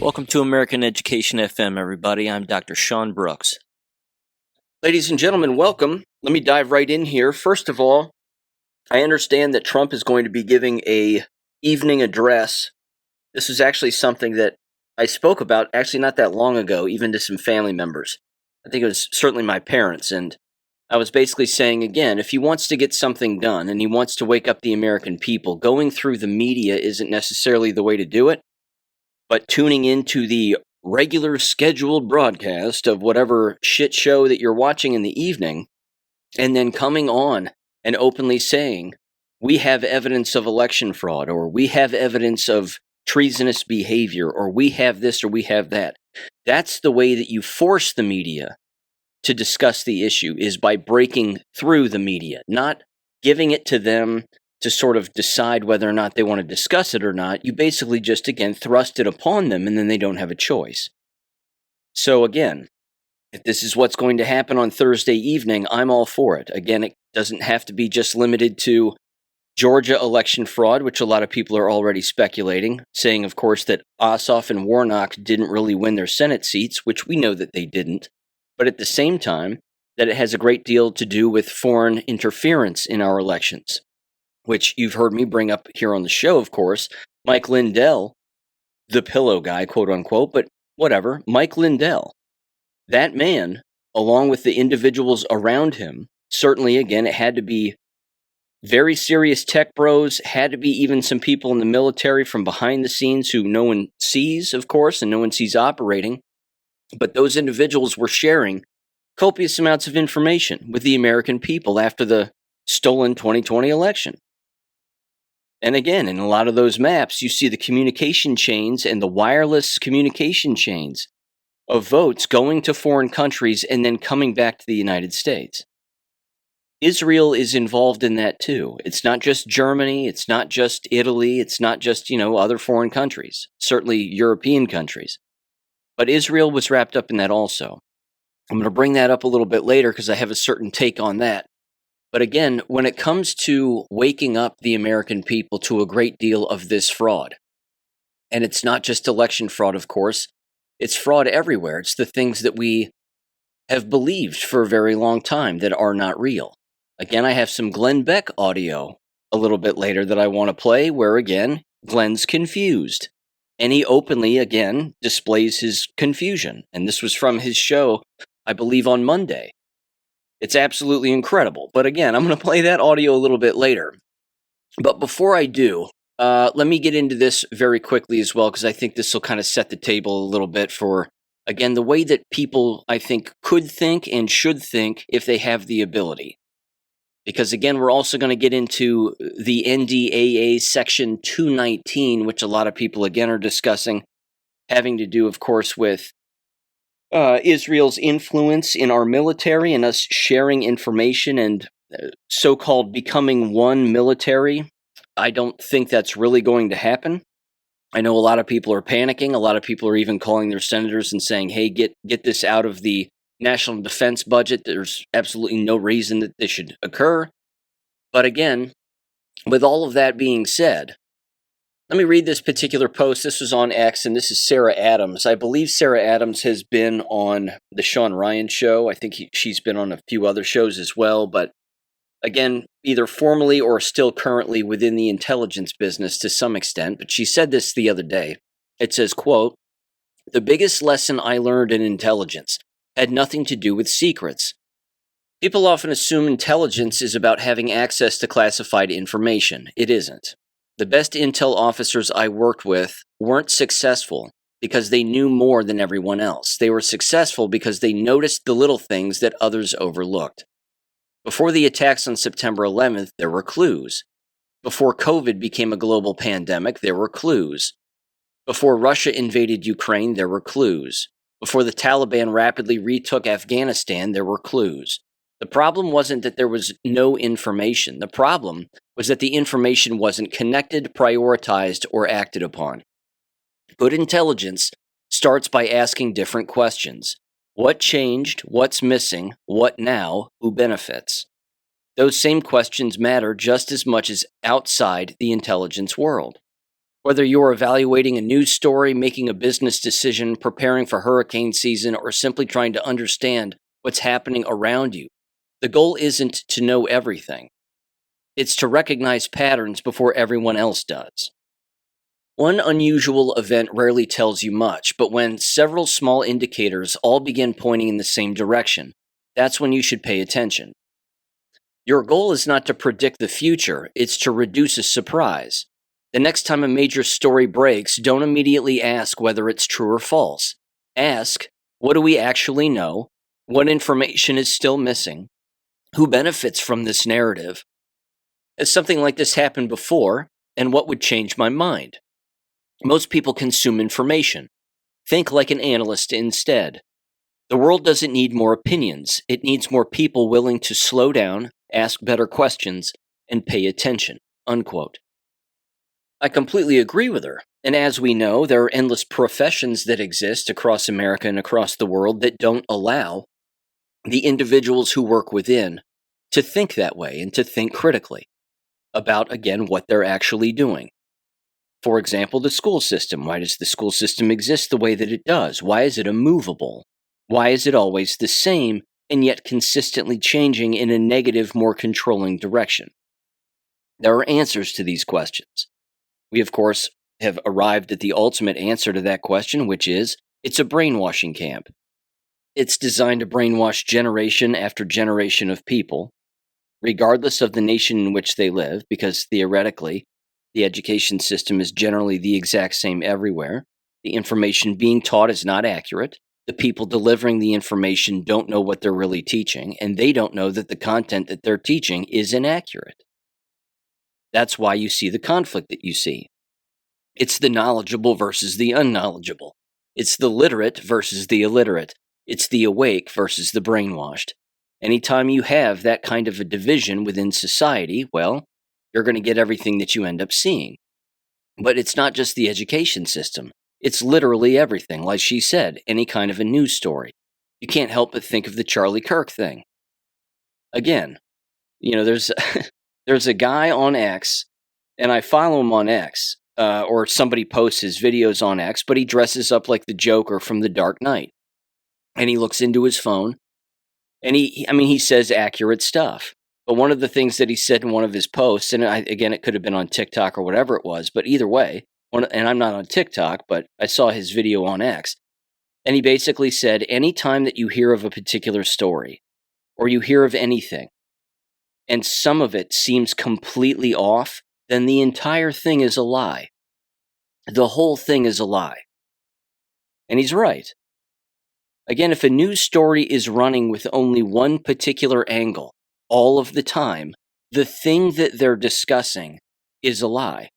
Welcome to American Education FM, everybody. I'm Dr. Sean Brooks. Ladies and gentlemen, welcome. Let me dive right in here. First of all, I understand that Trump is going to be giving a evening address. This is actually something that I spoke about actually not that long ago, even to some family members. I think it was certainly my parents, and I was basically saying, again, if he wants to get something done and he wants to wake up the American people, going through the media isn't necessarily the way to do it. But tuning into the regular scheduled broadcast of whatever shit show that you're watching in the evening, and then coming on and openly saying, we have evidence of election fraud, or we have evidence of treasonous behavior, or we have this or we have that. That's the way that you force the media to discuss the issue, is by breaking through the media, not giving it to them to sort of decide whether or not they want to discuss it or not. You basically just, again, thrust it upon them, and then they don't have a choice. So again, if this is what's going to happen on Thursday evening, I'm all for it. Again, it doesn't have to be just limited to Georgia election fraud, which a lot of people are already speculating, saying, of course, that Ossoff and Warnock didn't really win their Senate seats, which we know that they didn't. But at the same time, that it has a great deal to do with foreign interference in our elections, which you've heard me bring up here on the show, of course. Mike Lindell, the pillow guy, quote unquote, but whatever, Mike Lindell, that man, along with the individuals around him, certainly, again, it had to be very serious tech bros, had to be even some people in the military from behind the scenes who no one sees, of course, and no one sees operating. But those individuals were sharing copious amounts of information with the American people after the stolen 2020 election. And again, in a lot of those maps, you see the communication chains and the wireless communication chains of votes going to foreign countries and then coming back to the United States. Israel is involved in that too. It's not just Germany, it's not just Italy, it's not just, other foreign countries, certainly European countries. But Israel was wrapped up in that also. I'm going to bring that up a little bit later because I have a certain take on that. But again, when it comes to waking up the American people to a great deal of this fraud, and it's not just election fraud, of course, it's fraud everywhere. It's the things that we have believed for a very long time that are not real. Again, I have some Glenn Beck audio a little bit later that I want to play where, again, Glenn's confused. And he openly, again, displays his confusion. And this was from his show, I believe, on Monday. It's absolutely incredible. But again, I'm going to play that audio a little bit later. But before I do, let me get into this very quickly as well, because I think this will kind of set the table a little bit for, again, the way that people, I think, could think and should think if they have the ability. Because again, we're also going to get into the NDAA Section 219, which a lot of people, again, are discussing, having to do, of course, with Israel's influence in our military and us sharing information and so-called becoming one military. I don't think that's really going to happen. I know a lot of people are panicking. A lot of people are even calling their senators and saying, hey, get this out of the national defense budget. There's absolutely no reason that this should occur. But again, with all of that being said, let me read this particular post. This was on X, and this is Sarah Adams. I believe Sarah Adams has been on the Sean Ryan show. I think she's been on a few other shows as well. But again, either formally or still currently within the intelligence business to some extent. But she said this the other day. It says, quote, "The biggest lesson I learned in intelligence had nothing to do with secrets. People often assume intelligence is about having access to classified information. It isn't. The best intel officers I worked with weren't successful because they knew more than everyone else. They were successful because they noticed the little things that others overlooked. Before the attacks on September 11th, there were clues. Before COVID became a global pandemic, there were clues. Before Russia invaded Ukraine, there were clues. Before the Taliban rapidly retook Afghanistan, there were clues. The problem wasn't that there was no information. The problem was that the information wasn't connected, prioritized, or acted upon. Good intelligence starts by asking different questions. What changed? What's missing? What now? Who benefits? Those same questions matter just as much as outside the intelligence world. Whether you're evaluating a news story, making a business decision, preparing for hurricane season, or simply trying to understand what's happening around you, the goal isn't to know everything. It's to recognize patterns before everyone else does. One unusual event rarely tells you much, but when several small indicators all begin pointing in the same direction, that's when you should pay attention. Your goal is not to predict the future, it's to reduce a surprise. The next time a major story breaks, don't immediately ask whether it's true or false. Ask, what do we actually know? What information is still missing? Who benefits from this narrative? Has something like this happened before, and what would change my mind? Most people consume information. Think like an analyst instead. The world doesn't need more opinions. It needs more people willing to slow down, ask better questions, and pay attention." Unquote. I completely agree with her. And as we know, there are endless professions that exist across America and across the world that don't allow the individuals who work within to think that way and to think critically about, again, what they're actually doing. For example, the school system. Why does the school system exist the way that it does? Why is it immovable? Why is it always the same and yet consistently changing in a negative, more controlling direction? There are answers to these questions. We, of course, have arrived at the ultimate answer to that question, which is, it's a brainwashing camp. It's designed to brainwash generation after generation of people, regardless of the nation in which they live, because theoretically, the education system is generally the exact same everywhere. The information being taught is not accurate. The people delivering the information don't know what they're really teaching, and they don't know that the content that they're teaching is inaccurate. That's why you see the conflict that you see. It's the knowledgeable versus the unknowledgeable. It's the literate versus the illiterate. It's the awake versus the brainwashed. Anytime you have that kind of a division within society, well, you're going to get everything that you end up seeing. But it's not just the education system. It's literally everything. Like she said, any kind of a news story. You can't help but think of the Charlie Kirk thing. Again, there's there's a guy on X, and I follow him on X, or somebody posts his videos on X, but he dresses up like the Joker from The Dark Knight. And he looks into his phone, and he says accurate stuff. But one of the things that he said in one of his posts, and again, it could have been on TikTok or whatever it was, but either way, and I'm not on TikTok, but I saw his video on X, and he basically said, anytime that you hear of a particular story, or you hear of anything, and some of it seems completely off, then the entire thing is a lie. The whole thing is a lie. And he's right. Again, if a news story is running with only one particular angle all of the time, the thing that they're discussing is a lie.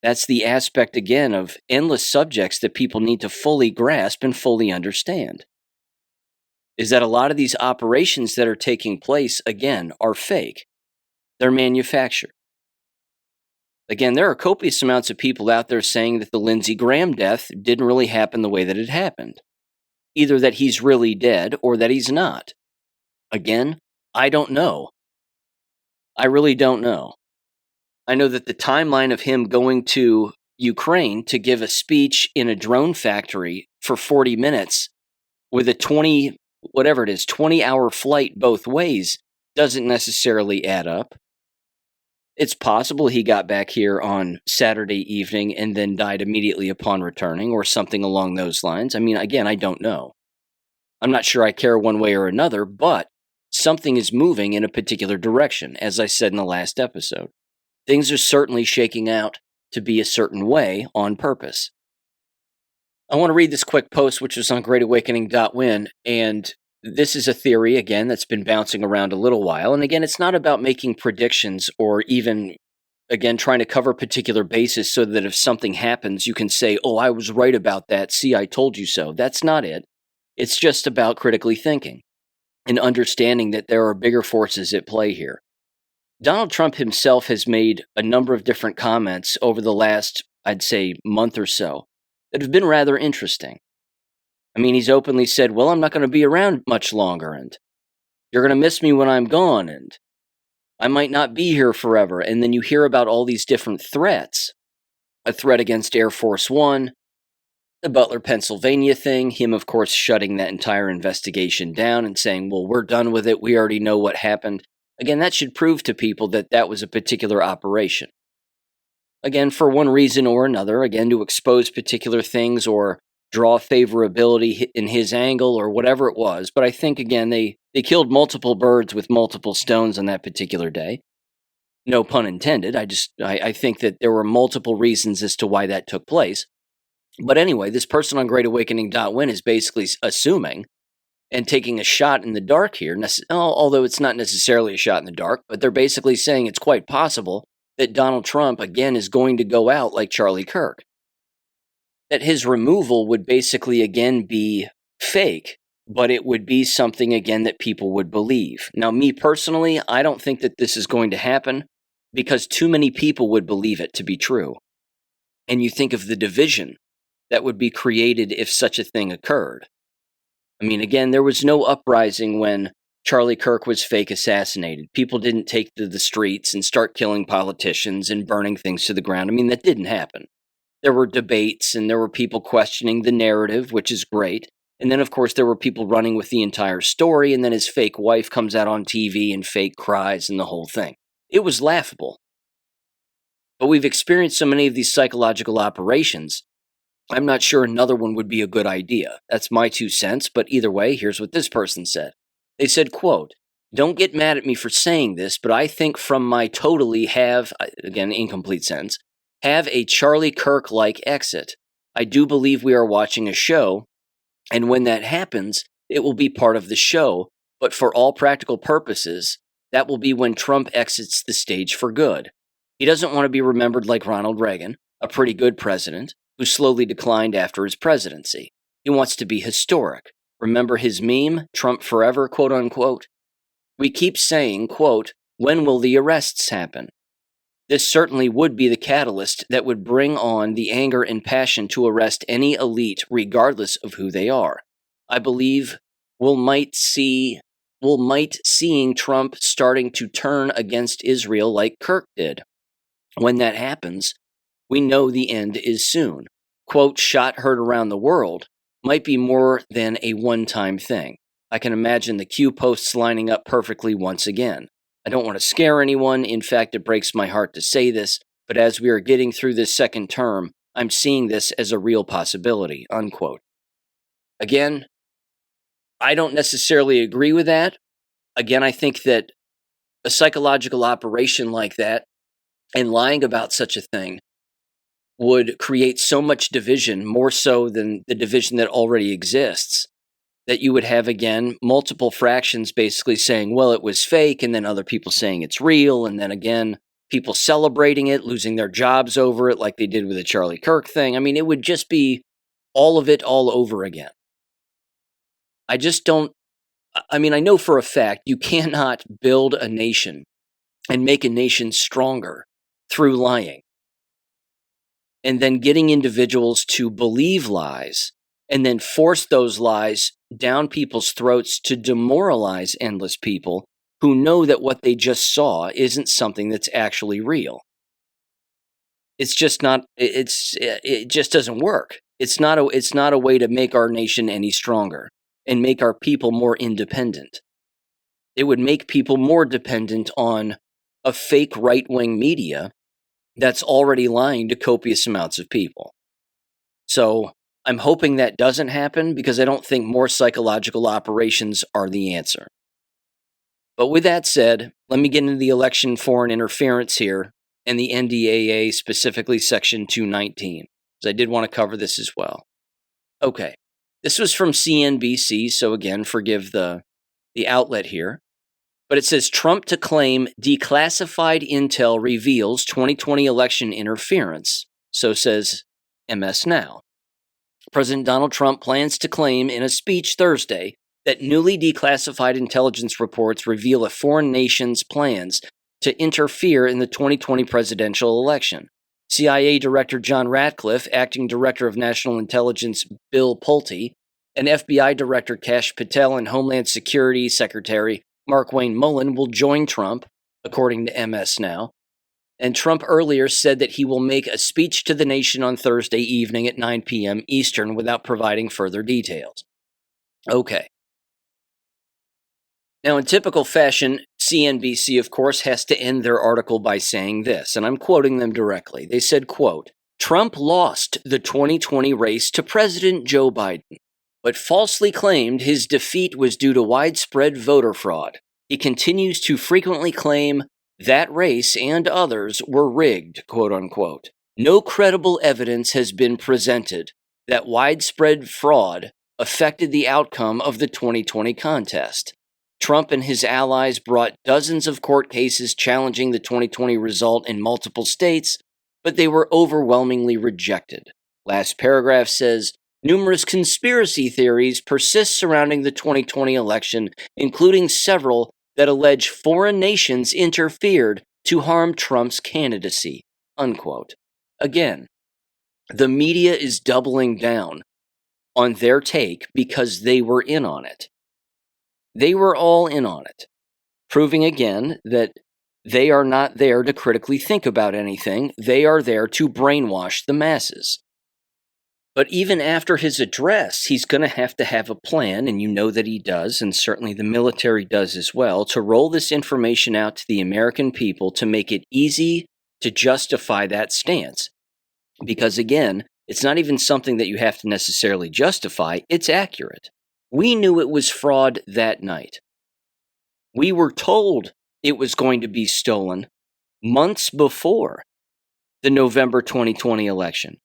That's the aspect, again, of endless subjects that people need to fully grasp and fully understand. Is that a lot of these operations that are taking place, again, are fake. They're manufactured. Again, there are copious amounts of people out there saying that the Lindsey Graham death didn't really happen the way that it happened. Either that he's really dead or that he's not. Again, I don't know. I really don't know. I know that the timeline of him going to Ukraine to give a speech in a drone factory for 40 minutes with a 20-hour flight both ways doesn't necessarily add up. It's possible he got back here on Saturday evening and then died immediately upon returning, or something along those lines. Again, I don't know. I'm not sure I care one way or another, but something is moving in a particular direction, as I said in the last episode. Things are certainly shaking out to be a certain way on purpose. I want to read this quick post, which was on greatawakening.win, and this is a theory, again, that's been bouncing around a little while. And again, it's not about making predictions or even, again, trying to cover particular bases so that if something happens, you can say, oh, I was right about that. See, I told you so. That's not it. It's just about critically thinking and understanding that there are bigger forces at play here. Donald Trump himself has made a number of different comments over the last, I'd say, month or so that have been rather interesting. He's openly said, well, I'm not going to be around much longer, and you're going to miss me when I'm gone, and I might not be here forever. And then you hear about all these different threats. a threat against Air Force One, the Butler, Pennsylvania thing, him, of course, shutting that entire investigation down and saying, well, we're done with it. We already know what happened. Again, that should prove to people that that was a particular operation. Again, for one reason or another, again, to expose particular things or draw favorability in his angle or whatever it was. But I think, again, they killed multiple birds with multiple stones on that particular day. No pun intended. I think that there were multiple reasons as to why that took place. But anyway, this person on GreatAwakening.win is basically assuming and taking a shot in the dark here, although it's not necessarily a shot in the dark, but they're basically saying it's quite possible that Donald Trump, again, is going to go out like Charlie Kirk. That his removal would basically, again, be fake, but it would be something, again, that people would believe. Now, me personally, I don't think that this is going to happen because too many people would believe it to be true. And you think of the division that would be created if such a thing occurred. I mean, again, there was no uprising when Charlie Kirk was fake assassinated. People didn't take to the streets and start killing politicians and burning things to the ground. I mean, that didn't happen. There were debates and there were people questioning the narrative, which is great. And then, of course, there were people running with the entire story, and then his fake wife comes out on TV and fake cries and the whole thing. It was laughable. But we've experienced so many of these psychological operations, I'm not sure another one would be a good idea. That's my 2 cents, but either way, here's what this person said. They said, quote, "Don't get mad at me for saying this, but I think from my totally have," again, incomplete sentence, "have a Charlie Kirk-like exit. I do believe we are watching a show, and when that happens, it will be part of the show, but for all practical purposes, that will be when Trump exits the stage for good. He doesn't want to be remembered like Ronald Reagan, a pretty good president, who slowly declined after his presidency. He wants to be historic. Remember his meme, Trump forever, quote unquote? We keep saying, quote, when will the arrests happen? This certainly would be the catalyst that would bring on the anger and passion to arrest any elite, regardless of who they are. I believe we'll might seeing Trump starting to turn against Israel like Kirk did. When that happens, we know the end is soon. Quote, shot heard around the world might be more than a one-time thing. I can imagine the Q posts lining up perfectly once again. I don't want to scare anyone. In fact, it breaks my heart to say this, but as we are getting through this second term, I'm seeing this as a real possibility, unquote. Again, I don't necessarily agree with that. Again, I think that a psychological operation like that and lying about such a thing would create so much division, more so than the division that already exists, that you would have, again, multiple fractions basically saying, well, it was fake, and then other people saying it's real, and then again, people celebrating it, losing their jobs over it like they did with the Charlie Kirk thing. I mean, it would just be all of it all over again. I know for a fact you cannot build a nation and make a nation stronger through lying. And then getting individuals to believe lies and then force those lies down people's throats to demoralize endless people who know that what they just saw isn't something that's actually real. It's just not, it just doesn't work. It's not a way to make our nation any stronger and make our people more independent. It would make people more dependent on a fake right-wing media that's already lying to copious amounts of people. So I'm hoping that doesn't happen because I don't think more psychological operations are the answer. But with that said, let me get into the election foreign interference here and the NDAA, specifically Section 219, because I did want to cover this as well. Okay, this was from CNBC, so again, forgive the outlet here. But it says, Trump to claim declassified intel reveals 2020 election interference. So says MS Now. President Donald Trump plans to claim in a speech Thursday that newly declassified intelligence reports reveal a foreign nation's plans to interfere in the 2020 presidential election. CIA Director John Ratcliffe, Acting Director of National Intelligence Bill Pulte, and FBI Director Kash Patel and Homeland Security Secretary Mark Wayne Mullen will join Trump, according to MS Now, And Trump earlier said that he will make a speech to the nation on Thursday evening at 9 p.m. Eastern without providing further details. Okay. Now, in typical fashion, CNBC, of course, has to end their article by saying this, and I'm quoting them directly. They said, quote, Trump lost the 2020 race to President Joe Biden, but falsely claimed his defeat was due to widespread voter fraud. He continues to frequently claim that race and others were rigged, quote unquote. No credible evidence has been presented that widespread fraud affected the outcome of the 2020 contest. Trump and his allies brought dozens of court cases challenging the 2020 result in multiple states, but they were overwhelmingly rejected. Last paragraph says, numerous conspiracy theories persist surrounding the 2020 election, including several that allege foreign nations interfered to harm Trump's candidacy, unquote. Again, the media is doubling down on their take because they were in on it. They were all in on it, proving again that they are not there to critically think about anything. They are there to brainwash the masses. But even after his address, he's going to have a plan, and you know that he does, and certainly the military does as well, to roll this information out to the American people to make it easy to justify that stance. Because again, it's not even something that you have to necessarily justify, it's accurate. We knew it was fraud that night. We were told it was going to be stolen months before the November 2020 election.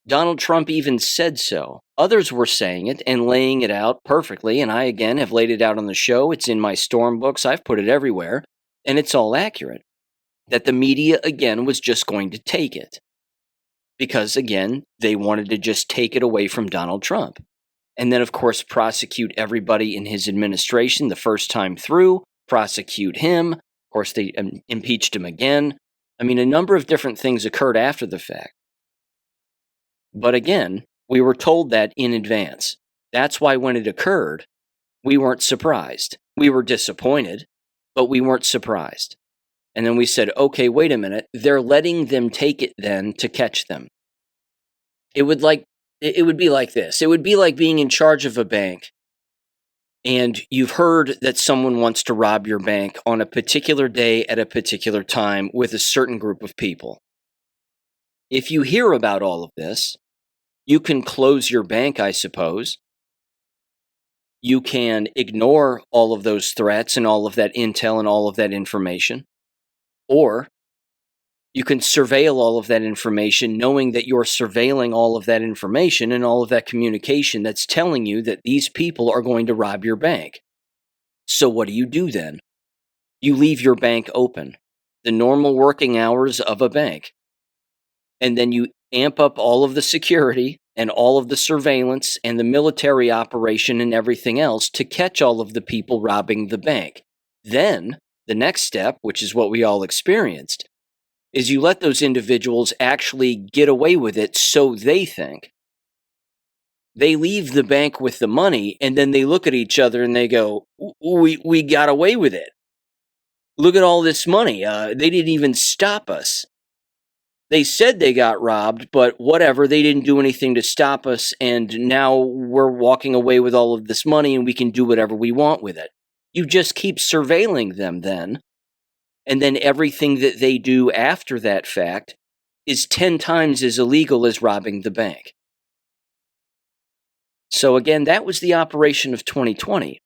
Donald Trump even said so. Others were saying it and laying it out perfectly, and I, again, have laid it out on the show. It's in my storm books. I've put it everywhere, and it's all accurate. That the media, again, was just going to take it. Because, again, they wanted to just take it away from Donald Trump. And then, of course, prosecute everybody in his administration the first time through, prosecute him. Of course, they impeached him again. I mean, a number of different things occurred after the fact. But again, we were told that in advance. That's why when it occurred, we weren't surprised. We were disappointed, but we weren't surprised. And then we said, okay, wait a minute. They're letting them take it then to catch them. It would be like this. It would be like being in charge of a bank, and you've heard that someone wants to rob your bank on a particular day at a particular time with a certain group of people. If you hear about all of this, you can close your bank, I suppose. You can ignore all of those threats and all of that intel and all of that information. Or you can surveil all of that information, knowing that you're surveilling all of that information and all of that communication that's telling you that these people are going to rob your bank. So what do you do then? You leave your bank open, the normal working hours of a bank. And then you amp up all of the security and all of the surveillance and the military operation and everything else to catch all of the people robbing the bank. Then, the next step, which is what we all experienced, is you let those individuals actually get away with it, so they think. They leave the bank with the money, and then they look at each other and they go, we got away with it. Look at all this money. They didn't even stop us. They said they got robbed, but whatever, they didn't do anything to stop us, and now we're walking away with all of this money and we can do whatever we want with it. You just keep surveilling them then, and then everything that they do after that fact is 10 times as illegal as robbing the bank. So again, that was the operation of 2020.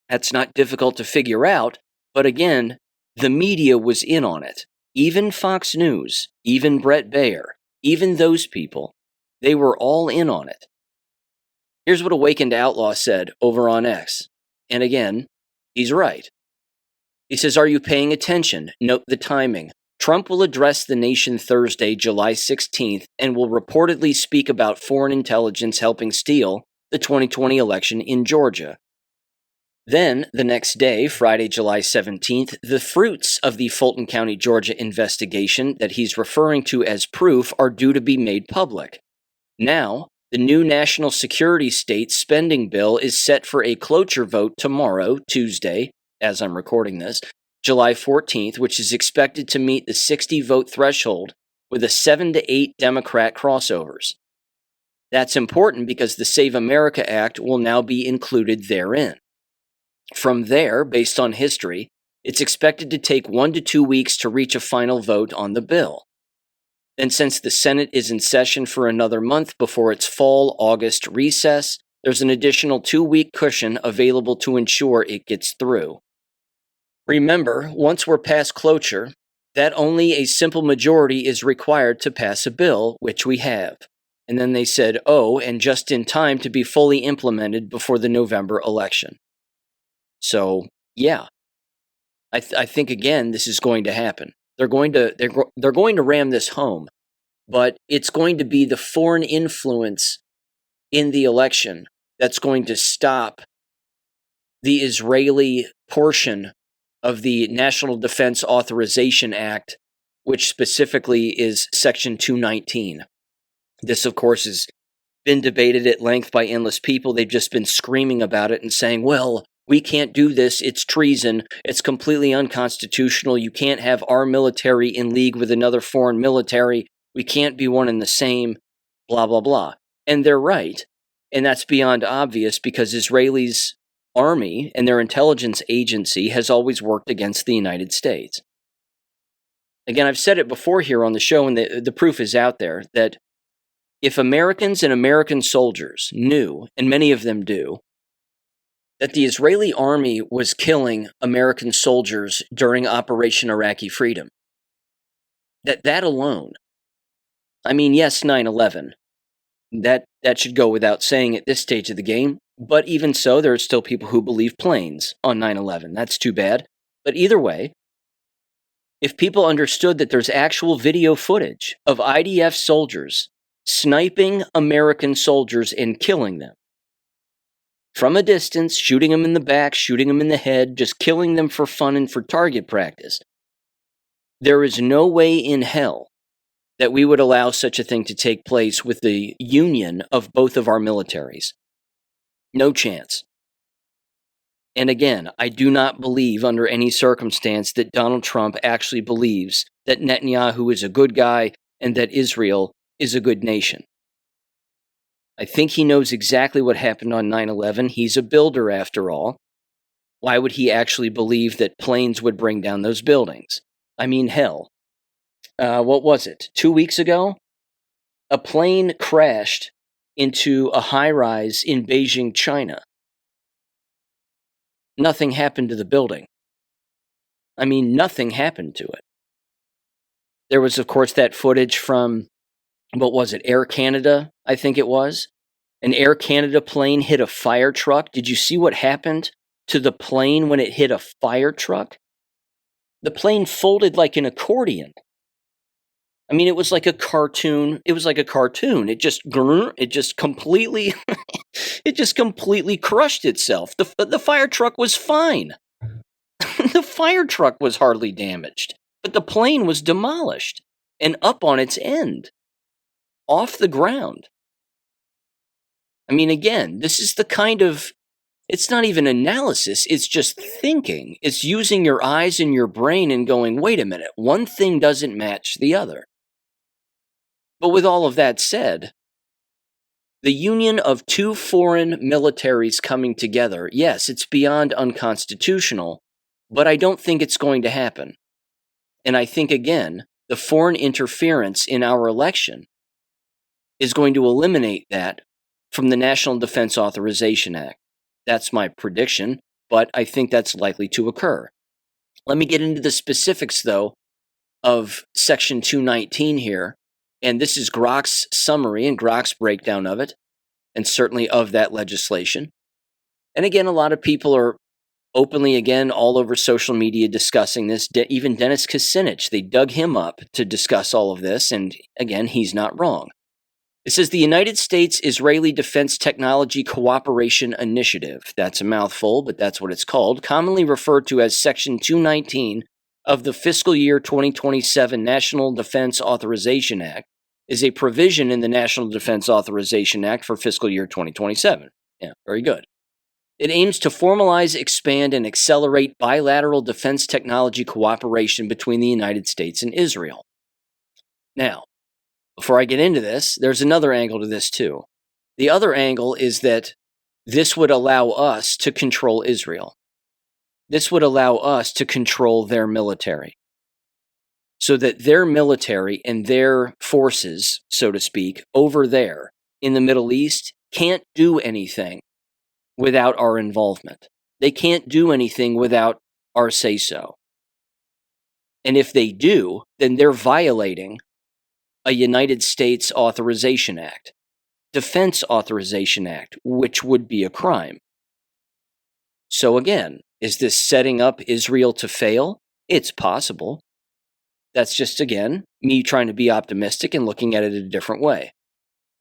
That's not difficult to figure out, but again, the media was in on it. Even Fox News, even Brett Baer, even those people, they were all in on it. Here's what Awakened Outlaw said over on X. And again, he's right. He says, are you paying attention? Note the timing. Trump will address the nation Thursday, July 16th, and will reportedly speak about foreign intelligence helping steal the 2020 election in Georgia. Then, the next day, Friday, July 17th, the fruits of the Fulton County, Georgia investigation that he's referring to as proof are due to be made public. Now, the new national security state spending bill is set for a cloture vote tomorrow, Tuesday, as I'm recording this, July 14th, which is expected to meet the 60-vote threshold with a 7 to 8 Democrat crossovers. That's important because the Save America Act will now be included therein. From there, based on history, it's expected to take 1 to 2 weeks to reach a final vote on the bill. And since the Senate is in session for another month before its fall August recess, there's an additional 2-week cushion available to ensure it gets through. Remember, once we're past cloture, that only a simple majority is required to pass a bill, which we have. And then they said, and just in time to be fully implemented before the November election. So, yeah, I think again this is going to happen. They're going to ram this home, but it's going to be the foreign influence in the election that's going to stop the Israeli portion of the National Defense Authorization Act, which specifically is Section 219. This, of course, has been debated at length by endless people. They've just been screaming about it and saying, well, we can't do this. It's treason. It's completely unconstitutional. You can't have our military in league with another foreign military. We can't be one and the same, blah, blah, blah. And they're right. And that's beyond obvious because Israelis' army and their intelligence agency has always worked against the United States. Again, I've said it before here on the show, and the proof is out there, that if Americans and American soldiers knew, and many of them do, that the Israeli army was killing American soldiers during Operation Iraqi Freedom, that alone, I mean, yes, 9/11, that should go without saying at this stage of the game, but even so, there are still people who believe planes on 9/11. That's too bad. But either way, if people understood that there's actual video footage of IDF soldiers sniping American soldiers and killing them from a distance, shooting them in the back, shooting them in the head, just killing them for fun and for target practice, there is no way in hell that we would allow such a thing to take place with the union of both of our militaries. No chance. And again, I do not believe under any circumstance that Donald Trump actually believes that Netanyahu is a good guy and that Israel is a good nation. I think he knows exactly what happened on 9/11. He's a builder after all. Why would he actually believe that planes would bring down those buildings? I mean, hell. What was it? 2 weeks ago? A plane crashed into a high-rise in Beijing, China. Nothing happened to the building. I mean, nothing happened to it. There was, of course, that footage from, what was it, Air Canada, I think it was. An Air Canada plane hit a fire truck. Did you see what happened to the plane when it hit a fire truck? The plane folded like an accordion. I mean, it was like a cartoon. It just completely, it just completely crushed itself. The fire truck was fine. The fire truck was hardly damaged, but the plane was demolished and up on its end, off the ground. I mean, again, this is the kind of, it's not even analysis, it's just thinking. It's using your eyes and your brain and going, wait a minute, one thing doesn't match the other. But with all of that said, the union of two foreign militaries coming together, yes, it's beyond unconstitutional, but I don't think it's going to happen. And I think, again, the foreign interference in our election is going to eliminate that from the National Defense Authorization Act. That's my prediction, but I think that's likely to occur. Let me get into the specifics, though, of Section 219 here. And this is Grok's summary and Grok's breakdown of it, and certainly of that legislation. And again, a lot of people are openly, again, all over social media discussing this. Even Dennis Kucinich, they dug him up to discuss all of this, and again, he's not wrong. It says the United States-Israeli Defense Technology Cooperation Initiative, that's a mouthful, but that's what it's called, commonly referred to as Section 219 of the fiscal year 2027 National Defense Authorization Act, is a provision in the National Defense Authorization Act for fiscal year 2027. Yeah, very good. It aims to formalize, expand, and accelerate bilateral defense technology cooperation between the United States and Israel. Now, before I get into this, there's another angle to this too. The other angle is that this would allow us to control Israel. This would allow us to control their military, so that their military and their forces, so to speak, over there in the Middle East can't do anything without our involvement. They can't do anything without our say-so. And if they do, then they're violating a United States Authorization Act, Defense Authorization Act, which would be a crime. So again, is this setting up Israel to fail? It's possible. That's just, again, me trying to be optimistic and looking at it a different way.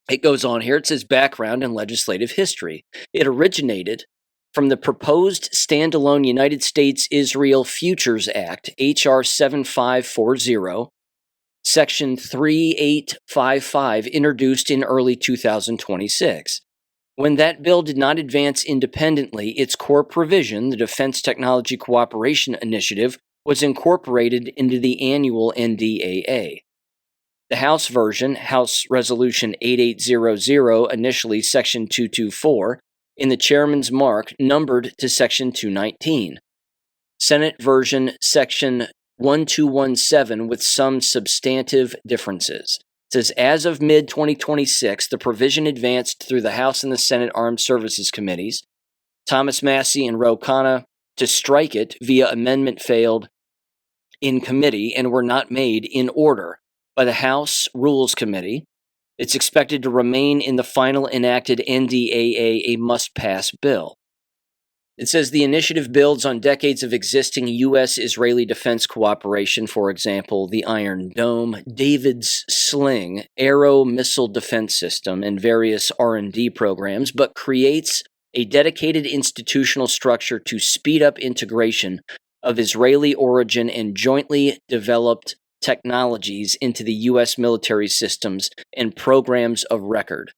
It goes on here. It says background and legislative history. It originated from the proposed standalone United States-Israel Futures Act, H.R. 7540, Section 3855, introduced in early 2026. When that bill did not advance independently, its core provision, the Defense Technology Cooperation Initiative, was incorporated into the annual NDAA. The House version, House Resolution 8800, initially Section 224, in the chairman's mark, numbered to Section 219. Senate version, Section 1217, with some substantive differences. It says, as of mid-2026, the provision advanced through the House and the Senate Armed Services Committees, Thomas Massey and Ro Khanna, to strike it via amendment failed in committee and were not made in order by the House Rules Committee. It's expected to remain in the final enacted NDAA a must-pass bill. It says the initiative builds on decades of existing U.S.-Israeli defense cooperation, for example, the Iron Dome, David's Sling, Arrow missile defense system, and various R&D programs, but creates a dedicated institutional structure to speed up integration of Israeli origin and jointly developed technologies into the U.S. military systems and programs of record.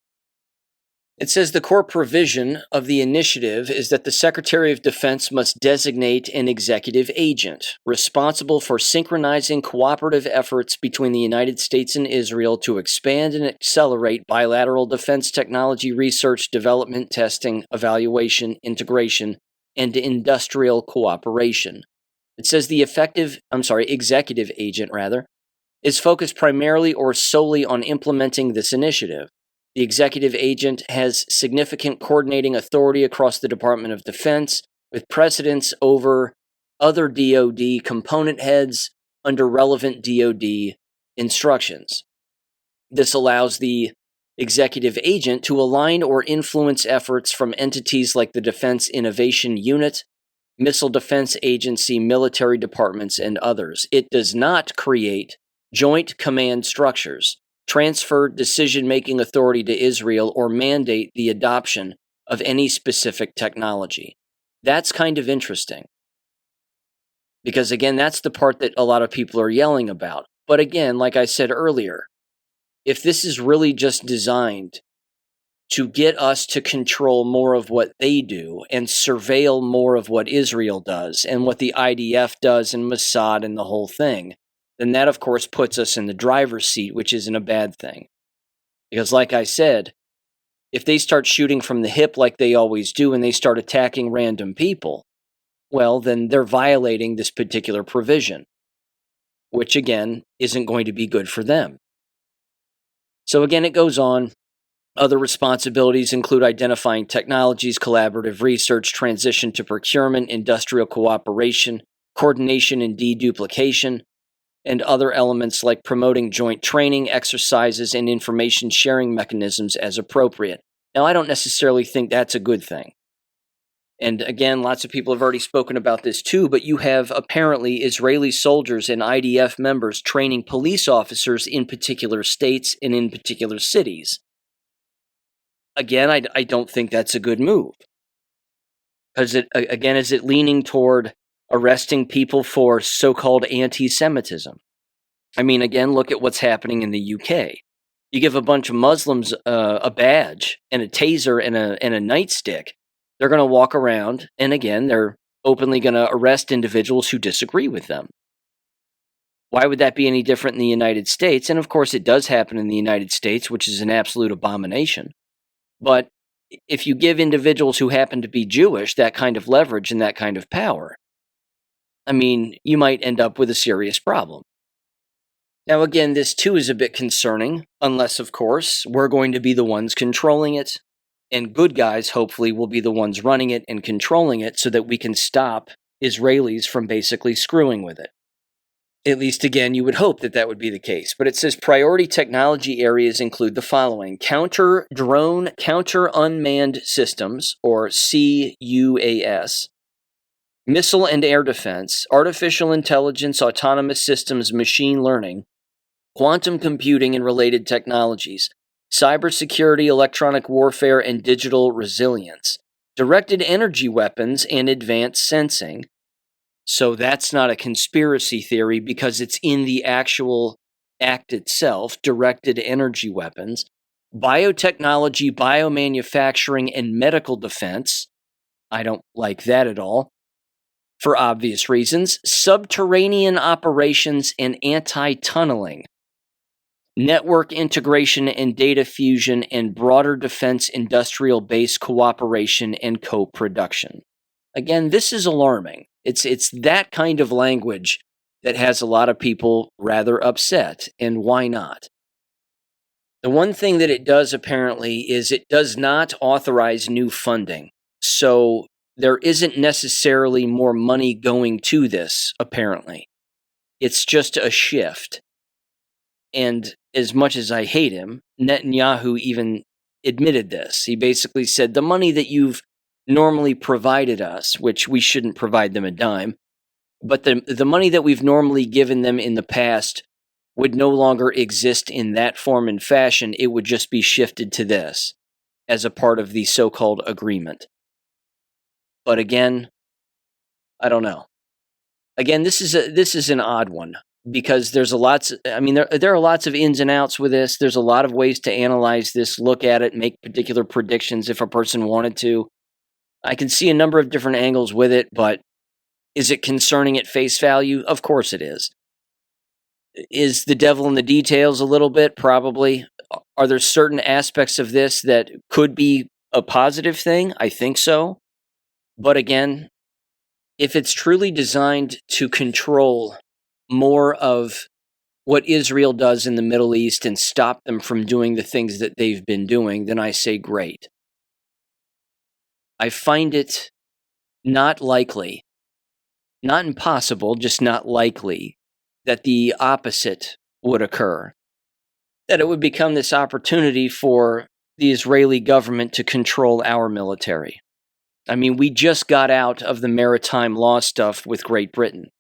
It says the core provision of the initiative is that the Secretary of Defense must designate an executive agent responsible for synchronizing cooperative efforts between the United States and Israel to expand and accelerate bilateral defense technology research, development, testing, evaluation, integration, and industrial cooperation. It says the executive agent, is focused primarily or solely on implementing this initiative. The executive agent has significant coordinating authority across the Department of Defense, with precedence over other DoD component heads under relevant DoD instructions. This allows the executive agent to align or influence efforts from entities like the Defense Innovation Unit, Missile Defense Agency, military departments, and others. It does not create joint command structures, transfer decision-making authority to Israel, or mandate the adoption of any specific technology. That's kind of interesting. Because again, that's the part that a lot of people are yelling about. But again, like I said earlier, if this is really just designed to get us to control more of what they do and surveil more of what Israel does and what the IDF does and Mossad and the whole thing, then that, of course, puts us in the driver's seat, which isn't a bad thing. Because like I said, if they start shooting from the hip like they always do and they start attacking random people, well, then they're violating this particular provision, which, again, isn't going to be good for them. So again, it goes on. Other responsibilities include identifying technologies, collaborative research, transition to procurement, industrial cooperation, coordination and deduplication, and other elements like promoting joint training, exercises, and information sharing mechanisms as appropriate. Now, I don't necessarily think that's a good thing. And again, lots of people have already spoken about this too, but you have apparently Israeli soldiers and IDF members training police officers in particular states and in particular cities. Again, I don't think that's a good move. Because is it leaning toward arresting people for so-called anti-Semitism? I mean, again, look at what's happening in the UK. You give a bunch of Muslims a badge and a taser and a nightstick, They're going to walk around, and again, they're openly going to arrest individuals who disagree with them. Why would that be any different in the United States? And of course, it does happen in the United States, which is an absolute abomination. But if you give individuals who happen to be Jewish that kind of leverage and that kind of power, I mean, you might end up with a serious problem. Now, again, this too is a bit concerning, unless, of course, we're going to be the ones controlling it, and good guys, hopefully, will be the ones running it and controlling it so that we can stop Israelis from basically screwing with it. At least, again, you would hope that that would be the case. But it says priority technology areas include the following: counter-drone, counter-unmanned systems, or CUAS, missile and air defense, artificial intelligence, autonomous systems, machine learning, quantum computing and related technologies, cybersecurity, electronic warfare, and digital resilience, directed energy weapons, and advanced sensing. So that's not a conspiracy theory because it's in the actual act itself, directed energy weapons, biotechnology, biomanufacturing, and medical defense. I don't like that at all, for obvious reasons. Subterranean operations and anti-tunneling, network integration and data fusion, and broader defense industrial base cooperation and co-production. Again, this is alarming. It's that kind of language that has a lot of people rather upset, and why not? The one thing that it does apparently is it does not authorize new funding. So there isn't necessarily more money going to this, apparently. It's just a shift. And as much as I hate him, Netanyahu even admitted this. He basically said, the money that you've normally provided us, which we shouldn't provide them a dime, but the money that we've normally given them in the past would no longer exist in that form and fashion. It would just be shifted to this as a part of the so-called agreement. But again, I don't know. Again, this is an odd one because there are lots of ins and outs with this. There's a lot of ways to analyze this, look at it, make particular predictions if a person wanted to. I can see a number of different angles with it, but is it concerning at face value? Of course it is. Is the devil in the details a little bit? Probably. Are there certain aspects of this that could be a positive thing? I think so. But again, if it's truly designed to control more of what Israel does in the Middle East and stop them from doing the things that they've been doing, then I say great. I find it not likely, not impossible, just not likely, that the opposite would occur. That it would become this opportunity for the Israeli government to control our military. I mean, we just got out of the maritime law stuff with Great Britain.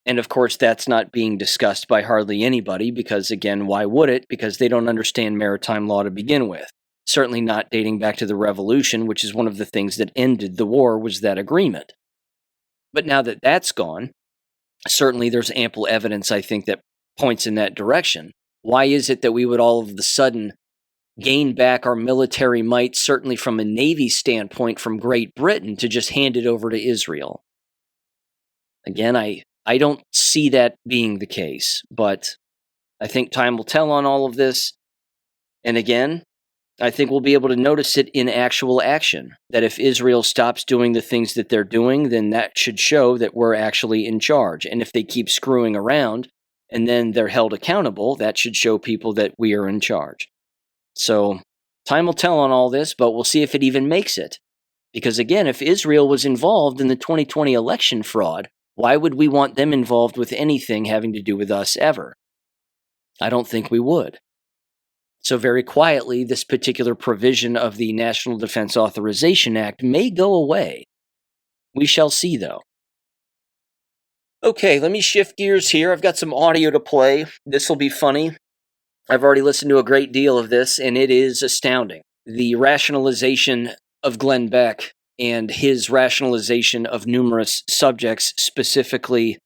And of course, that's not being discussed by hardly anybody because, again, why would it? Because they don't understand maritime law to begin with. Certainly not dating back to the Revolution, which is one of the things that ended the war, was that agreement. But now that that's gone, certainly there's ample evidence, I think, that points in that direction. Why is it that we would all of a sudden gain back our military might, certainly from a Navy standpoint, from Great Britain, to just hand it over to Israel? Again, I don't see that being the case, but I think time will tell on all of this. And again, I think we'll be able to notice it in actual action, that if Israel stops doing the things that they're doing, then that should show that we're actually in charge. And if they keep screwing around and then they're held accountable, that should show people that we are in charge. So time will tell on all this, but we'll see if it even makes it. Because again, if Israel was involved in the 2020 election fraud, why would we want them involved with anything having to do with us ever? I don't think we would. So very quietly, this particular provision of the National Defense Authorization Act may go away. We shall see, though. Okay, let me shift gears here. I've got some audio to play. This will be funny. I've already listened to a great deal of this, and it is astounding. The rationalization of Glenn Beck and his rationalization of numerous subjects, specifically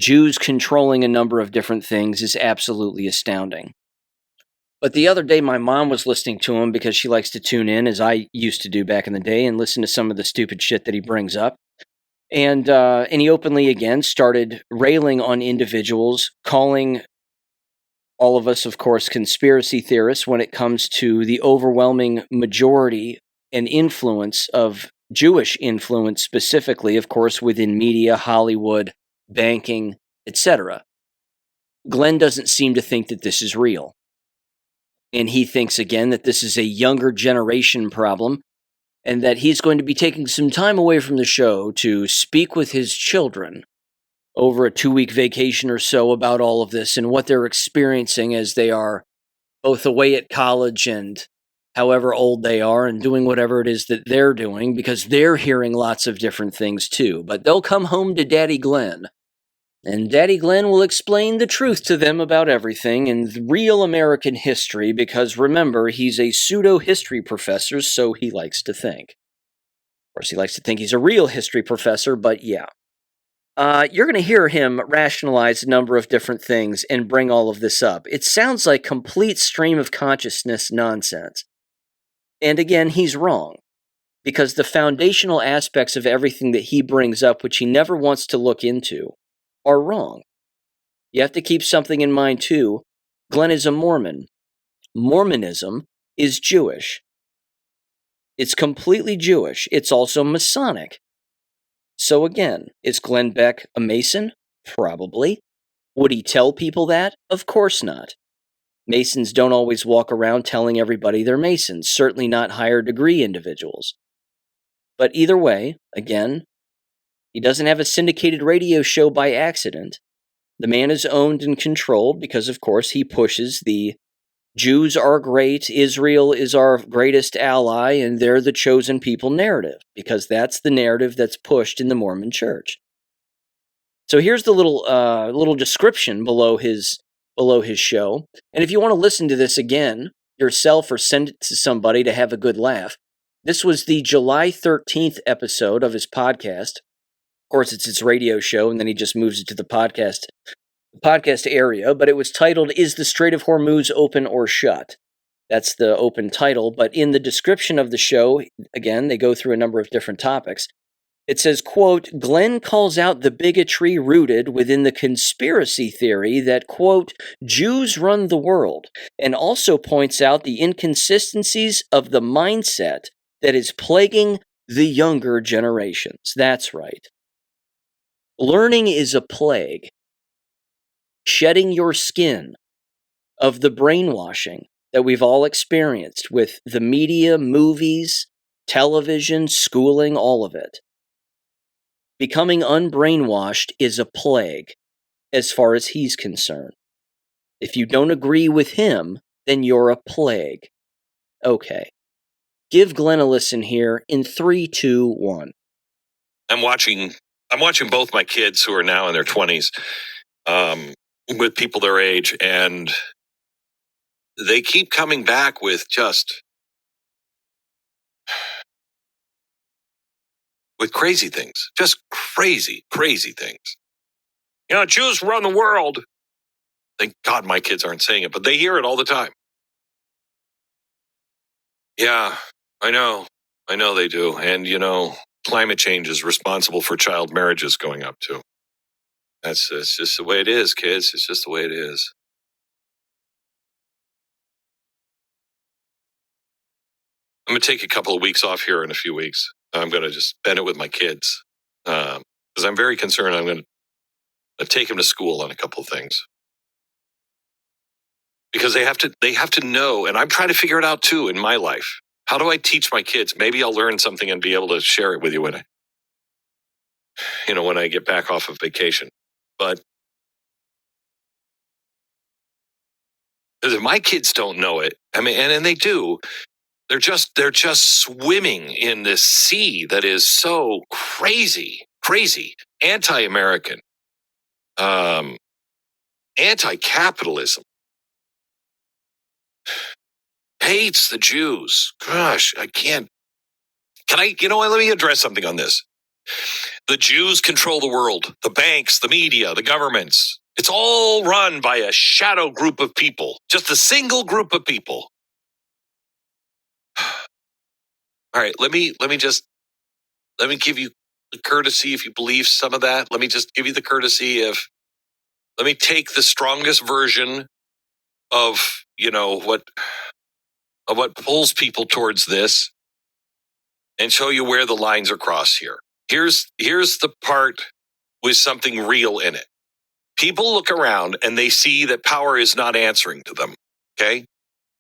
Jews controlling a number of different things, is absolutely astounding. But the other day, my mom was listening to him because she likes to tune in, as I used to do back in the day, and listen to some of the stupid shit that he brings up. And he openly again started railing on individuals, calling all of us, of course, conspiracy theorists when it comes to the overwhelming majority and influence of Jewish influence, specifically, of course, within media, Hollywood, banking, etc. Glenn doesn't seem to think that this is real. And he thinks, again, that this is a younger generation problem and that he's going to be taking some time away from the show to speak with his children over a 2-week vacation or so about all of this and what they're experiencing as they are both away at college and however old they are and doing whatever it is that they're doing, because they're hearing lots of different things too. But they'll come home to Daddy Glenn, and Daddy Glenn will explain the truth to them about everything and real American history, because remember, he's a pseudo-history professor, so he likes to think. Of course, he likes to think he's a real history professor, but yeah. You're going to hear him rationalize a number of different things and bring all of this up. It sounds like complete stream of consciousness nonsense. And again, he's wrong, because the foundational aspects of everything that he brings up, which he never wants to look into, are wrong. You have to keep something in mind too. Glenn is a Mormon. Mormonism is Jewish. It's completely Jewish. It's also Masonic. So again, is Glenn Beck a Mason? Probably. Would he tell people that? Of course not. Masons don't always walk around telling everybody they're Masons, certainly not higher degree individuals. But either way, again, he doesn't have a syndicated radio show by accident. The man is owned and controlled because, of course, he pushes the Jews are great, Israel is our greatest ally, and they're the chosen people narrative, because that's the narrative that's pushed in the Mormon Church. So here's the little description below his show. And if you want to listen to this again yourself or send it to somebody to have a good laugh, this was the July 13th episode of his podcast. Of course, it's his radio show, and then he just moves it to the podcast area, but it was titled, Is the Strait of Hormuz Open or Shut? That's the open title, but in the description of the show, again, they go through a number of different topics. It says, quote, Glenn calls out the bigotry rooted within the conspiracy theory that, quote, Jews run the world, and also points out the inconsistencies of the mindset that is plaguing the younger generations. That's right. Learning is a plague. Shedding your skin of the brainwashing that we've all experienced with the media, movies, television, schooling, all of it. Becoming unbrainwashed is a plague, as far as he's concerned. If you don't agree with him, then you're a plague. Okay. Give Glenn a listen here in 3, 2, 1. I'm watching both my kids who are now in their 20s, with people their age, and they keep coming back with crazy things, just crazy things. Jews run the world. Thank God my kids aren't saying it, but they hear it all the time. Yeah, I know they do. And, climate change is responsible for child marriages going up too. It's just the way it is, kids. It's just the way it is. I'm going to take a couple of weeks off here in a few weeks. I'm going to just spend it with my kids, because I'm very concerned. I'm going to take them to school on a couple of things, because they have to know, and I'm trying to figure it out too in my life. How do I teach my kids? Maybe I'll learn something and be able to share it with you when I get back off of vacation. But because if my kids don't know it, I mean, and they do, they're just swimming in this sea that is so crazy, anti-American, anti-capitalism, hates the Jews. Gosh, I can't. Can I? Let me address something on this. The Jews control the world, the banks, the media, the governments. It's all run by a shadow group of people, just a single group of people. All right, let me give you the courtesy, if you believe some of that. Let me just give you the courtesy of, let me take the strongest version of, what pulls people towards this and show you where the lines are crossed here. Here's the part with something real in it. People look around and they see that power is not answering to them. Okay.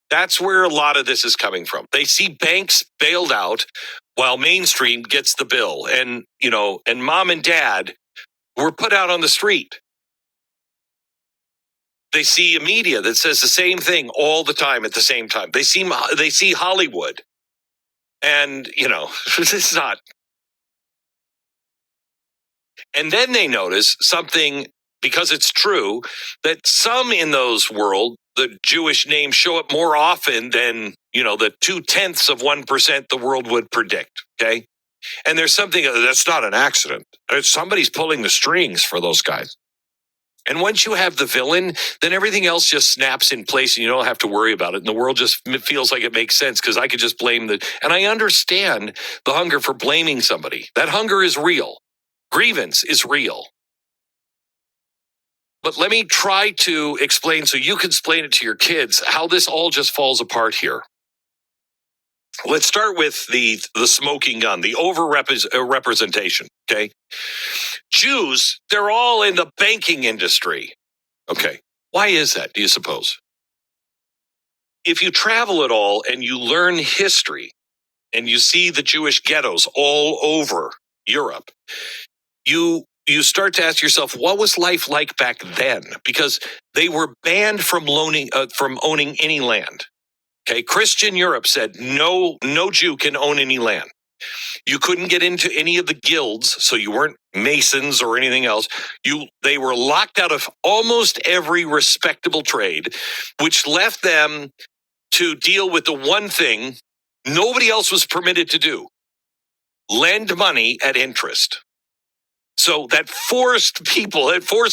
That's where a lot of this is coming from. They see banks bailed out while mainstream gets the bill, and mom and dad were put out on the street. They see a media that says the same thing all the time at the same time. They see Hollywood, and this is not. And then they notice something, because it's true, that some in those world, the Jewish names show up more often than, the 0.2% the world would predict. Okay. And there's something that's not an accident. Somebody's pulling the strings for those guys. And once you have the villain, then everything else just snaps in place and you don't have to worry about it. And the world just feels like it makes sense because I could just blame and I understand the hunger for blaming somebody. That hunger is real. Grievance is real. But let me try to explain, so you can explain it to your kids, how this all just falls apart here. Let's start with the smoking gun, the overrepresentation, okay? Jews, they're all in the banking industry. Okay, why is that, do you suppose? If you travel at all and you learn history and you see the Jewish ghettos all over Europe, you start to ask yourself, what was life like back then? Because they were banned from owning any land. Okay, Christian Europe said no Jew can own any land. You couldn't get into any of the guilds, so you weren't Masons or anything else. They were locked out of almost every respectable trade, which left them to deal with the one thing nobody else was permitted to do: lend money at interest. So that forced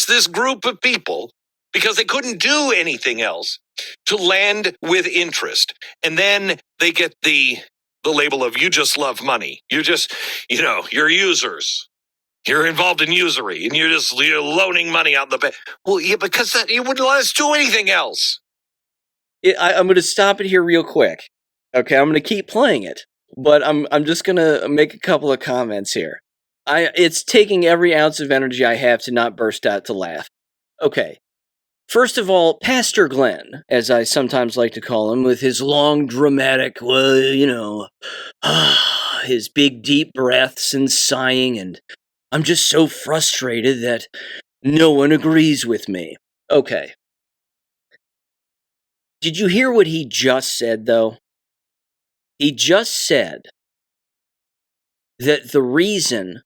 this group of people, because they couldn't do anything else, to lend with interest. And then they get the label of, you just love money. You're just, you're users. You're involved in usury and you're loaning money out the bank. Well, yeah, because you wouldn't let us do anything else. I'm going to stop it here real quick. Okay, I'm going to keep playing it, but I'm just going to make a couple of comments here. It's taking every ounce of energy I have to not burst out to laugh. Okay. First of all, Pastor Glen, as I sometimes like to call him, with his long, dramatic, his big, deep breaths and sighing, and I'm just so frustrated that no one agrees with me. Okay. Did you hear what he just said, though? He just said that the reason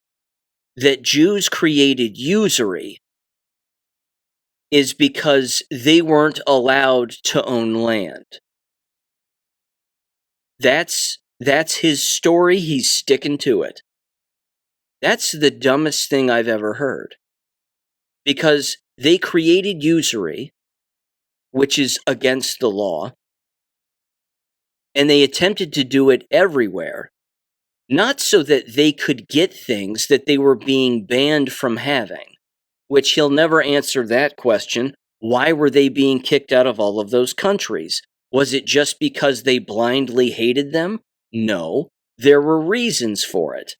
that Jews created usury is because they weren't allowed to own land. That's his story. He's sticking to it. That's the dumbest thing I've ever heard. Because they created usury, which is against the law, and they attempted to do it everywhere, not so that they could get things that they were being banned from having, which he'll never answer that question. Why were they being kicked out of all of those countries? Was it just because they blindly hated them? No, there were reasons for it.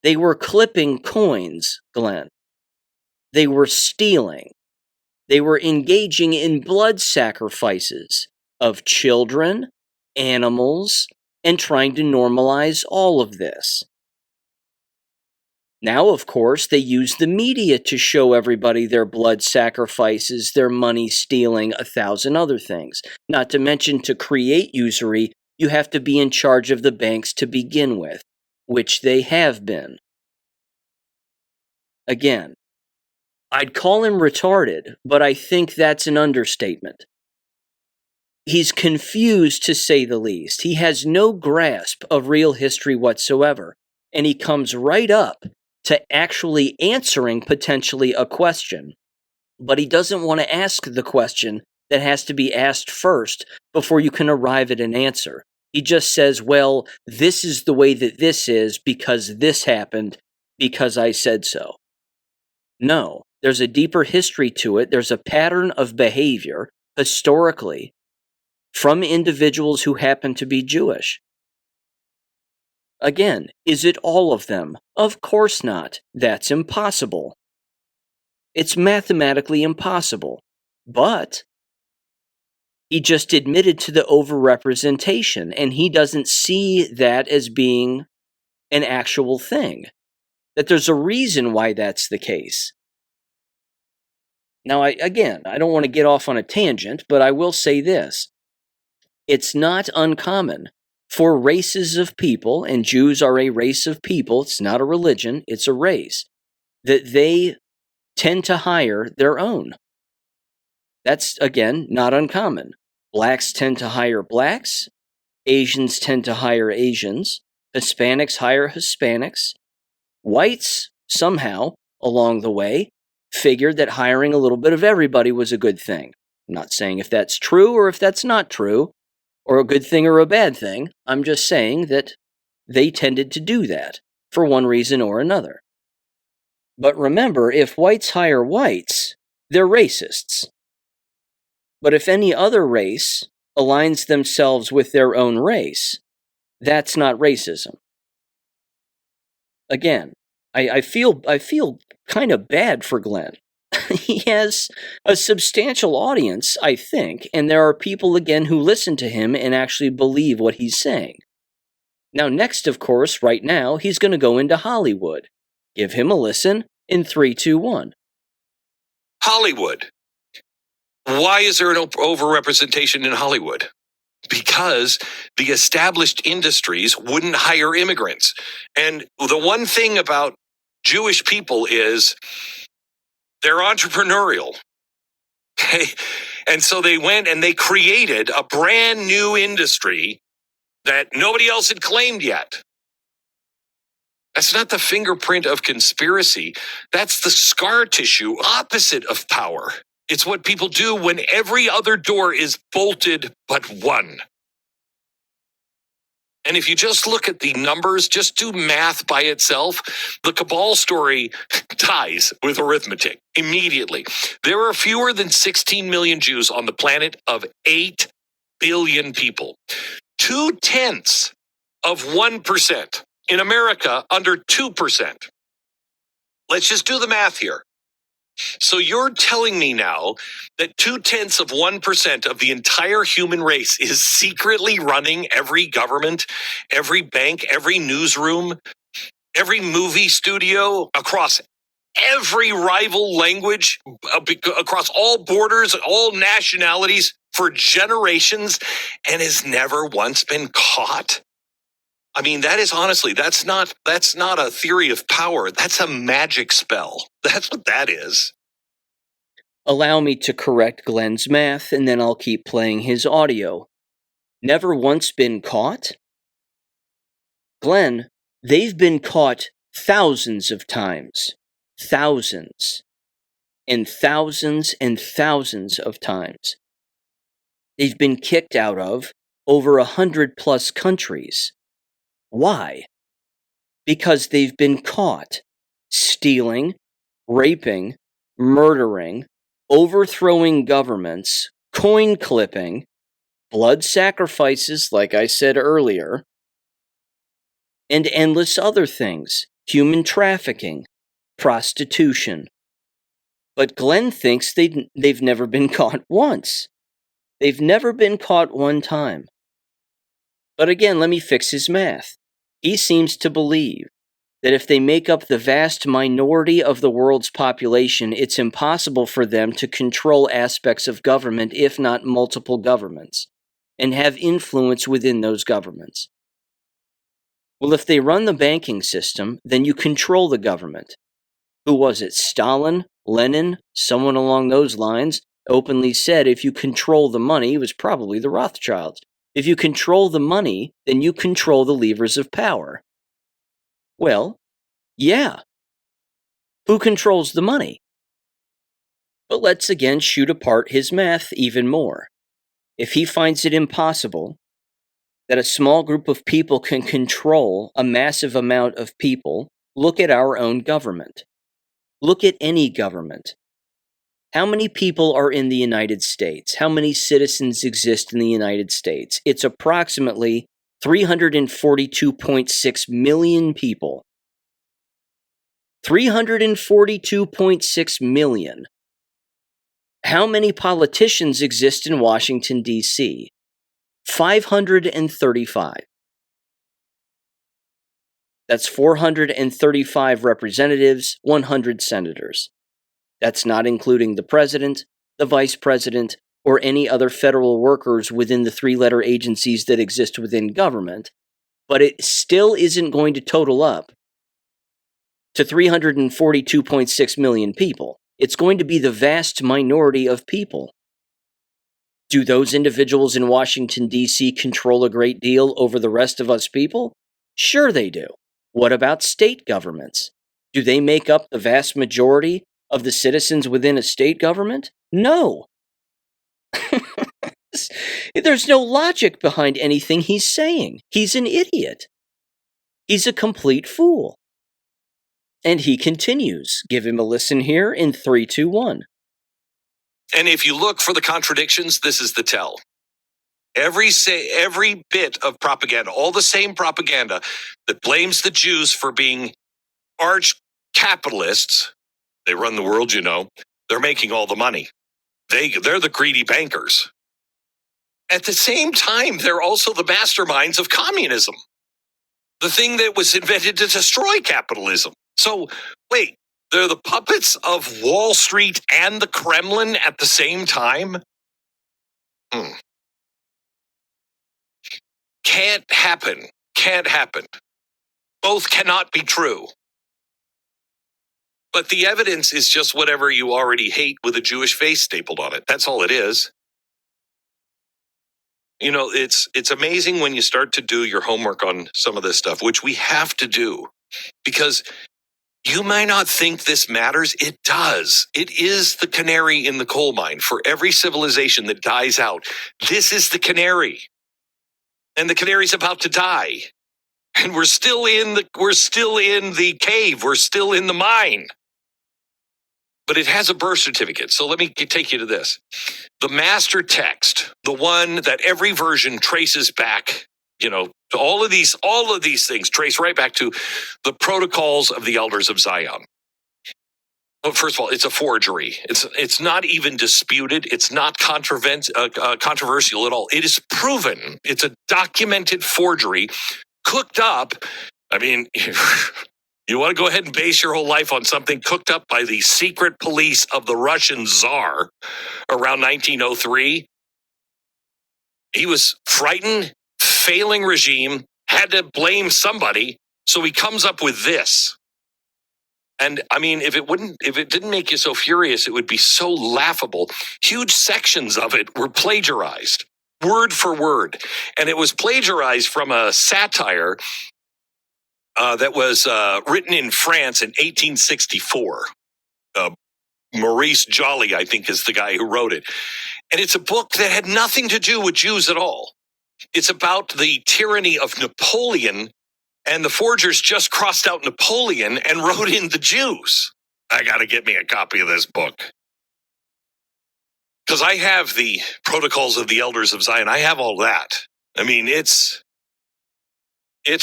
They were clipping coins, Glenn. They were stealing. They were engaging in blood sacrifices of children, animals, and trying to normalize all of this. Now, of course, they use the media to show everybody their blood sacrifices, their money stealing, 1,000 other things. Not to mention, to create usury, you have to be in charge of the banks to begin with, which they have been. Again, I'd call him retarded, but I think that's an understatement. He's confused, to say the least. He has no grasp of real history whatsoever, and he comes right up to actually answering potentially a question. But he doesn't want to ask the question that has to be asked first before you can arrive at an answer. He just says, well, this is the way that this is because this happened because I said so. No, there's a deeper history to it. There's a pattern of behavior historically from individuals who happen to be Jewish. Again, is it all of them? Of course not. That's impossible. It's mathematically impossible. But he just admitted to the overrepresentation, and he doesn't see that as being an actual thing. That there's a reason why that's the case. Now, I don't want to get off on a tangent, but I will say this. It's not uncommon for races of people, and Jews are a race of people, it's not a religion, it's a race, that they tend to hire their own. That's, again, not uncommon. Blacks tend to hire blacks, Asians tend to hire Asians, Hispanics hire Hispanics, whites, somehow, along the way, figured that hiring a little bit of everybody was a good thing. I'm not saying if that's true or if that's not true, or a good thing or a bad thing. I'm just saying that they tended to do that for one reason or another. But remember, if whites hire whites, they're racists. But if any other race aligns themselves with their own race, that's not racism. Again, I feel kind of bad for Glenn. He has a substantial audience, I think, and there are people, again, who listen to him and actually believe what he's saying. Now, next, of course, right now, he's going to go into Hollywood. Give him a listen in 3, 2, 1. Hollywood. Why is there an overrepresentation in Hollywood? Because the established industries wouldn't hire immigrants. And the one thing about Jewish people is they're entrepreneurial. Okay? And so they went and they created a brand new industry that nobody else had claimed yet. That's not the fingerprint of conspiracy. That's the scar tissue opposite of power. It's what people do when every other door is bolted but one. And if you just look at the numbers, just do math by itself, the cabal story dies with arithmetic immediately. There are fewer than 16 million Jews on the planet of 8 billion people. 0.2%. In America, under 2%. Let's just do the math here. So you're telling me now that 0.2% of the entire human race is secretly running every government, every bank, every newsroom, every movie studio, across every rival language, across all borders, all nationalities for generations, and has never once been caught? I mean, that is honestly, that's not a theory of power. That's a magic spell. That's what that is. Allow me to correct Glenn's math, and then I'll keep playing his audio. Never once been caught? Glenn, they've been caught thousands of times. Thousands. And thousands and thousands of times. They've been kicked out of over 100+ countries. Why? Because they've been caught stealing, raping, murdering, overthrowing governments, coin clipping, blood sacrifices, like I said earlier, and endless other things, human trafficking, prostitution. But Glenn thinks they've never been caught once. They've never been caught one time. But again, let me fix his math. He seems to believe that if they make up the vast minority of the world's population, it's impossible for them to control aspects of government, if not multiple governments, and have influence within those governments. Well, if they run the banking system, then you control the government. Who was it? Stalin? Lenin? Someone along those lines openly said if you control the money, it was probably the Rothschilds. If you control the money, then you control the levers of power. Well, yeah. Who controls the money? But let's again shoot apart his math even more. If he finds it impossible that a small group of people can control a massive amount of people, look at our own government. Look at any government. How many people are in the United States? How many citizens exist in the United States? It's approximately 342.6 million people. 342.6 million. How many politicians exist in Washington, D.C.? 535. That's 435 representatives, 100 senators. That's not including the president, the vice president, or any other federal workers within the three-letter agencies that exist within government, but it still isn't going to total up to 342.6 million people. It's going to be the vast minority of people. Do those individuals in Washington, D.C. control a great deal over the rest of us people? Sure they do. What about state governments? Do they make up the vast majority of the citizens within a state government? No. There's no logic behind anything he's saying. He's an idiot. He's a complete fool. And he continues. Give him a listen here in 3, 2, 1. And if you look for the contradictions, this is the tell. Every bit of propaganda, all the same propaganda that blames the Jews for being arch capitalists, they run the world, you know, they're making all the money. They're the greedy bankers. At the same time, they're also the masterminds of communism, the thing that was invented to destroy capitalism. So, wait, they're the puppets of Wall Street and the Kremlin at the same time? Can't happen. Can't happen. Both cannot be true. But the evidence is just whatever you already hate with a Jewish face stapled on it. That's all it is. You know, it's amazing when you start to do your homework on some of this stuff, which we have to do, because you might not think this matters. It does. It is the canary in the coal mine for every civilization that dies out. This is the canary. And the canary's about to die. And we're still in the cave. We're still in the mine. But it has a birth certificate. So let me take you to this. The master text, the one that every version traces back, you know, to all of these things trace right back to the protocols of the elders of Zion. Well, first of all, it's a forgery. It's not even disputed. It's not controversial at all. It is proven. It's a documented forgery, cooked up. I mean, you want to go ahead and base your whole life on something cooked up by the secret police of the Russian Tsar around 1903? He was frightened, failing regime, had to blame somebody, so he comes up with this. And I mean, if it didn't make you so furious, it would be so laughable. Huge sections of it were plagiarized, word for word. And it was plagiarized from a satire that was written in France in 1864. Maurice Joly, I think, is the guy who wrote it. And it's a book that had nothing to do with Jews at all. It's about the tyranny of Napoleon, and the forgers just crossed out Napoleon and wrote in the Jews. I got to get me a copy of this book. Because I have the Protocols of the Elders of Zion. I have all that. I mean, it's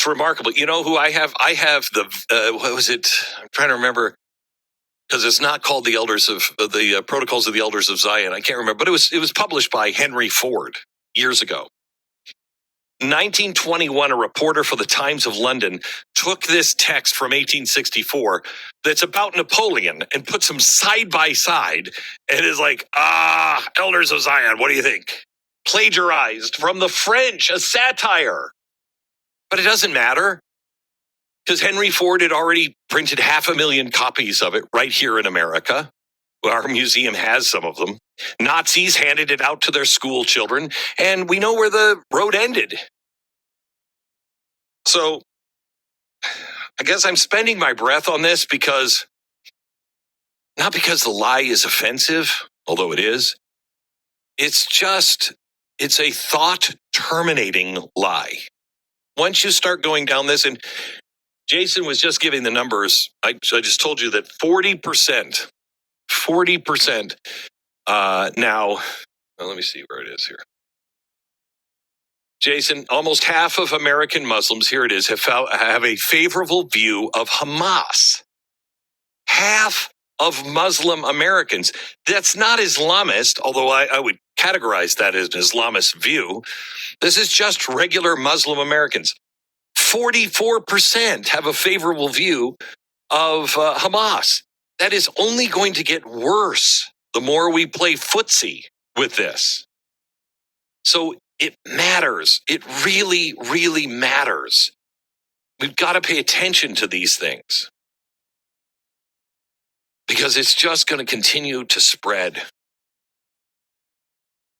remarkable. You know who I have? I have the, what was it? I'm trying to remember, because it's not called the Elders of the Protocols of the Elders of Zion. I can't remember, but it was published by Henry Ford years ago. 1921, a reporter for the Times of London took this text from 1864 that's about Napoleon and puts them side by side and is like, Elders of Zion, what do you think? Plagiarized from the French, a satire. But it doesn't matter, because Henry Ford had already printed 500,000 copies of it right here in America. Our museum has some of them. Nazis handed it out to their school children, and we know where the road ended. So I guess I'm spending my breath on this because Not because the lie is offensive, although it is. It's a thought terminating lie. Once you start going down this, and Jason was just giving the numbers. I just told you that 40% now, well, let me see where it is here. Jason, almost half of American Muslims, here it is, have a favorable view of Hamas. Half of Muslim Americans. That's not Islamist, although I would categorize that as an Islamist view. This is just regular Muslim Americans. 44% have a favorable view of Hamas. That is only going to get worse the more we play footsie with this. So it matters. It really, really matters. We've got to pay attention to these things because it's just going to continue to spread.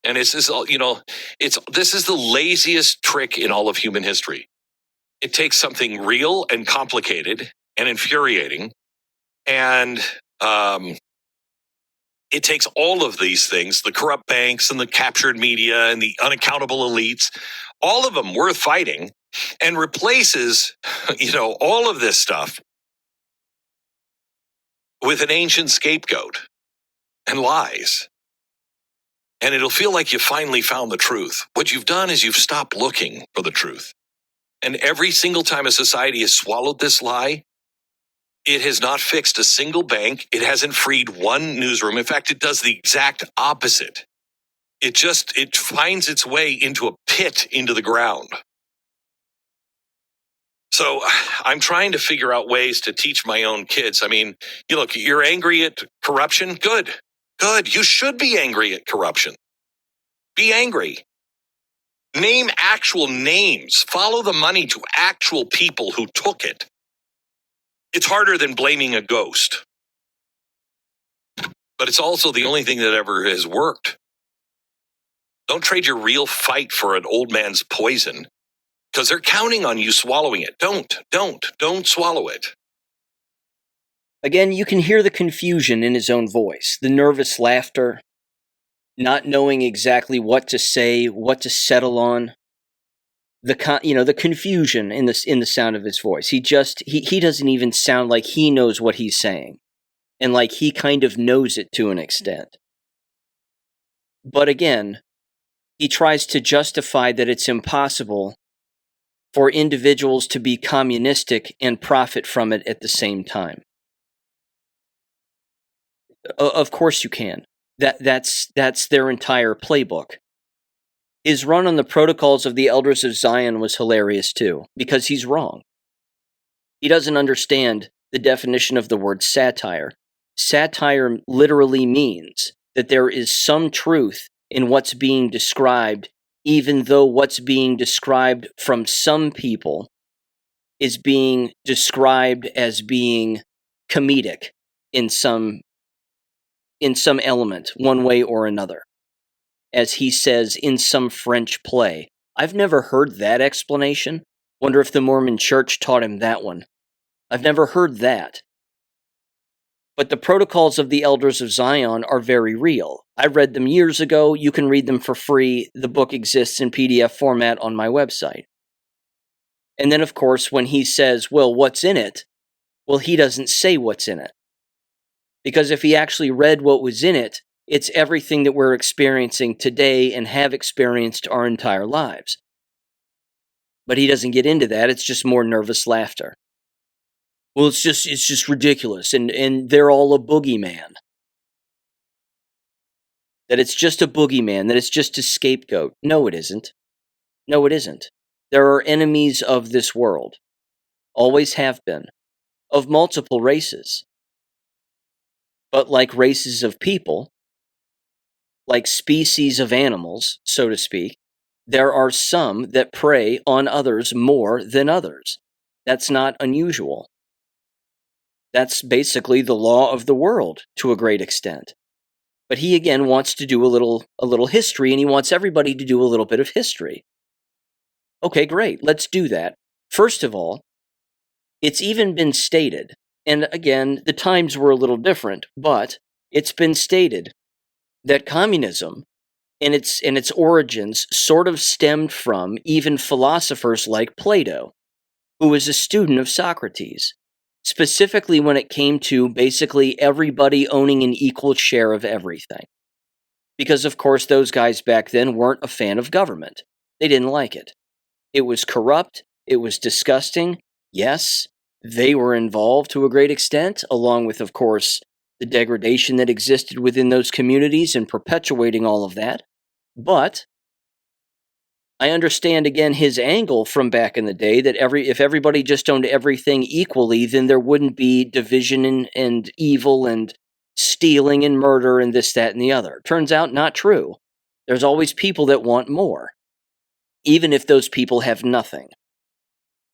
And this is the laziest trick in all of human history. It takes something real and complicated and infuriating, and it takes all of these things, the corrupt banks and the captured media and the unaccountable elites, all of them worth fighting, and replaces, all of this stuff with an ancient scapegoat and lies. And it'll feel like you finally found the truth. What you've done is you've stopped looking for the truth. And every single time a society has swallowed this lie, it has not fixed a single bank. It hasn't freed one newsroom. In fact, it does the exact opposite. It finds its way into a pit into the ground. So I'm trying to figure out ways to teach my own kids. I mean, you're angry at corruption? Good. You should be angry at corruption. Be angry. Name actual names. Follow the money to actual people who took it. It's harder than blaming a ghost. But it's also the only thing that ever has worked. Don't trade your real fight for an old man's poison, because they're counting on you swallowing it. Don't swallow it. Again, you can hear the confusion in his own voice, the nervous laughter, not knowing exactly what to say, what to settle on. The confusion in the sound of his voice. He doesn't even sound like he knows what he's saying, and like he kind of knows it to an extent. But again, he tries to justify that it's impossible for individuals to be communistic and profit from it at the same time. Of course you can. That's their entire playbook. His run on the protocols of the Elders of Zion was hilarious too, because he's wrong. He doesn't understand the definition of the word satire. Satire literally means that there is some truth in what's being described, even though what's being described from some people is being described as being comedic in some element, one way or another. As he says, in some French play. I've never heard that explanation. Wonder if the Mormon Church taught him that one. I've never heard that. But the protocols of the Elders of Zion are very real. I read them years ago. You can read them for free. The book exists in PDF format on my website. And then, of course, when he says, well, what's in it? Well, he doesn't say what's in it. Because if he actually read what was in it, it's everything that we're experiencing today and have experienced our entire lives. But he doesn't get into that. It's just more nervous laughter. Well, it's just ridiculous, and they're all a boogeyman. That it's just a boogeyman, that it's just a scapegoat. No, it isn't. No, it isn't. There are enemies of this world. Always have been. Of multiple races. But like races of people, like species of animals, so to speak, there are some that prey on others more than others. That's not unusual. That's basically the law of the world to a great extent. But he again wants to do a little history, and he wants everybody to do a little bit of history. Okay, great. Let's do that. First of all, it's even been stated And again, the times were a little different, but it's been stated that communism and its origins sort of stemmed from even philosophers like Plato, who was a student of Socrates, specifically when it came to basically everybody owning an equal share of everything. Because, of course, those guys back then weren't a fan of government. They didn't like it. It was corrupt. It was disgusting. Yes, they were involved to a great extent, along with, of course, the degradation that existed within those communities and perpetuating all of that. But I understand, again, his angle from back in the day that if everybody just owned everything equally, then there wouldn't be division and evil and stealing and murder and this, that, and the other. Turns out not true. There's always people that want more, even if those people have nothing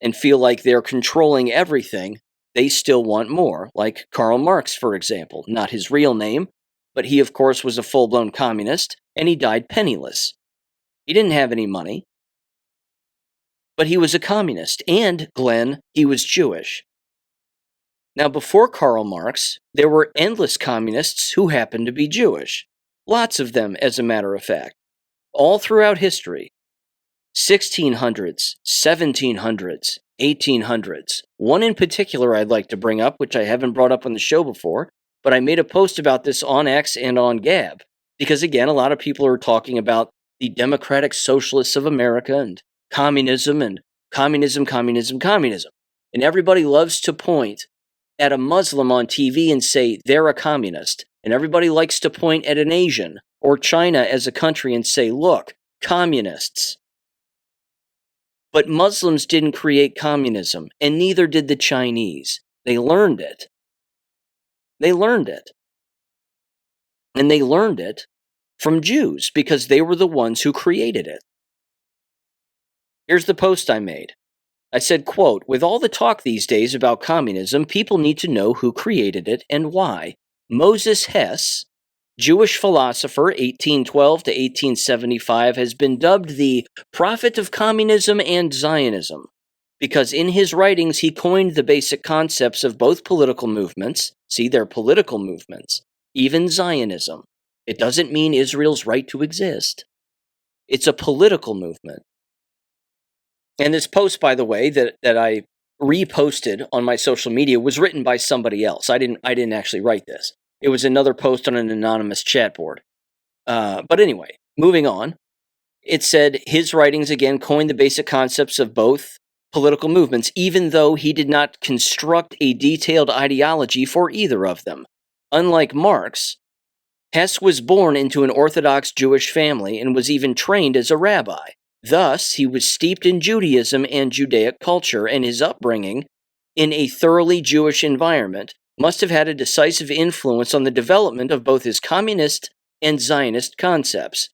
and feel like they're controlling everything. They still want more, like Karl Marx, for example. Not his real name, but he, of course, was a full-blown communist, and he died penniless. He didn't have any money, but he was a communist, and, Glenn, he was Jewish. Now, before Karl Marx, there were endless communists who happened to be Jewish. Lots of them, as a matter of fact. All throughout history. 1600s, 1700s, 1800s. One in particular I'd like to bring up, which I haven't brought up on the show before, but I made a post about this on X and on Gab, because again, a lot of people are talking about the Democratic Socialists of America and communism and communism. And everybody loves to point at a Muslim on TV and say they're a communist. And everybody likes to point at an Asian or China as a country and say, look, communists. But Muslims didn't create communism, and neither did the Chinese. They learned it. And they learned it from Jews because they were the ones who created it. Here's the post I made. I said, quote, with all the talk these days about communism, people need to know who created it and why. Moses Hess, Jewish philosopher, 1812 to 1875, has been dubbed the prophet of communism and Zionism because in his writings he coined the basic concepts of both political movements. See, they're political movements, even Zionism. It doesn't mean Israel's right to exist. It's a political movement. And this post, by the way, that I reposted on my social media was written by somebody else. I didn't actually write this. It was another post on an anonymous chat board. But anyway, moving on. It said his writings again coined the basic concepts of both political movements, even though he did not construct a detailed ideology for either of them. Unlike Marx, Hess was born into an Orthodox Jewish family and was even trained as a rabbi. Thus, he was steeped in Judaism and Judaic culture, and his upbringing in a thoroughly Jewish environment must have had a decisive influence on the development of both his communist and Zionist concepts.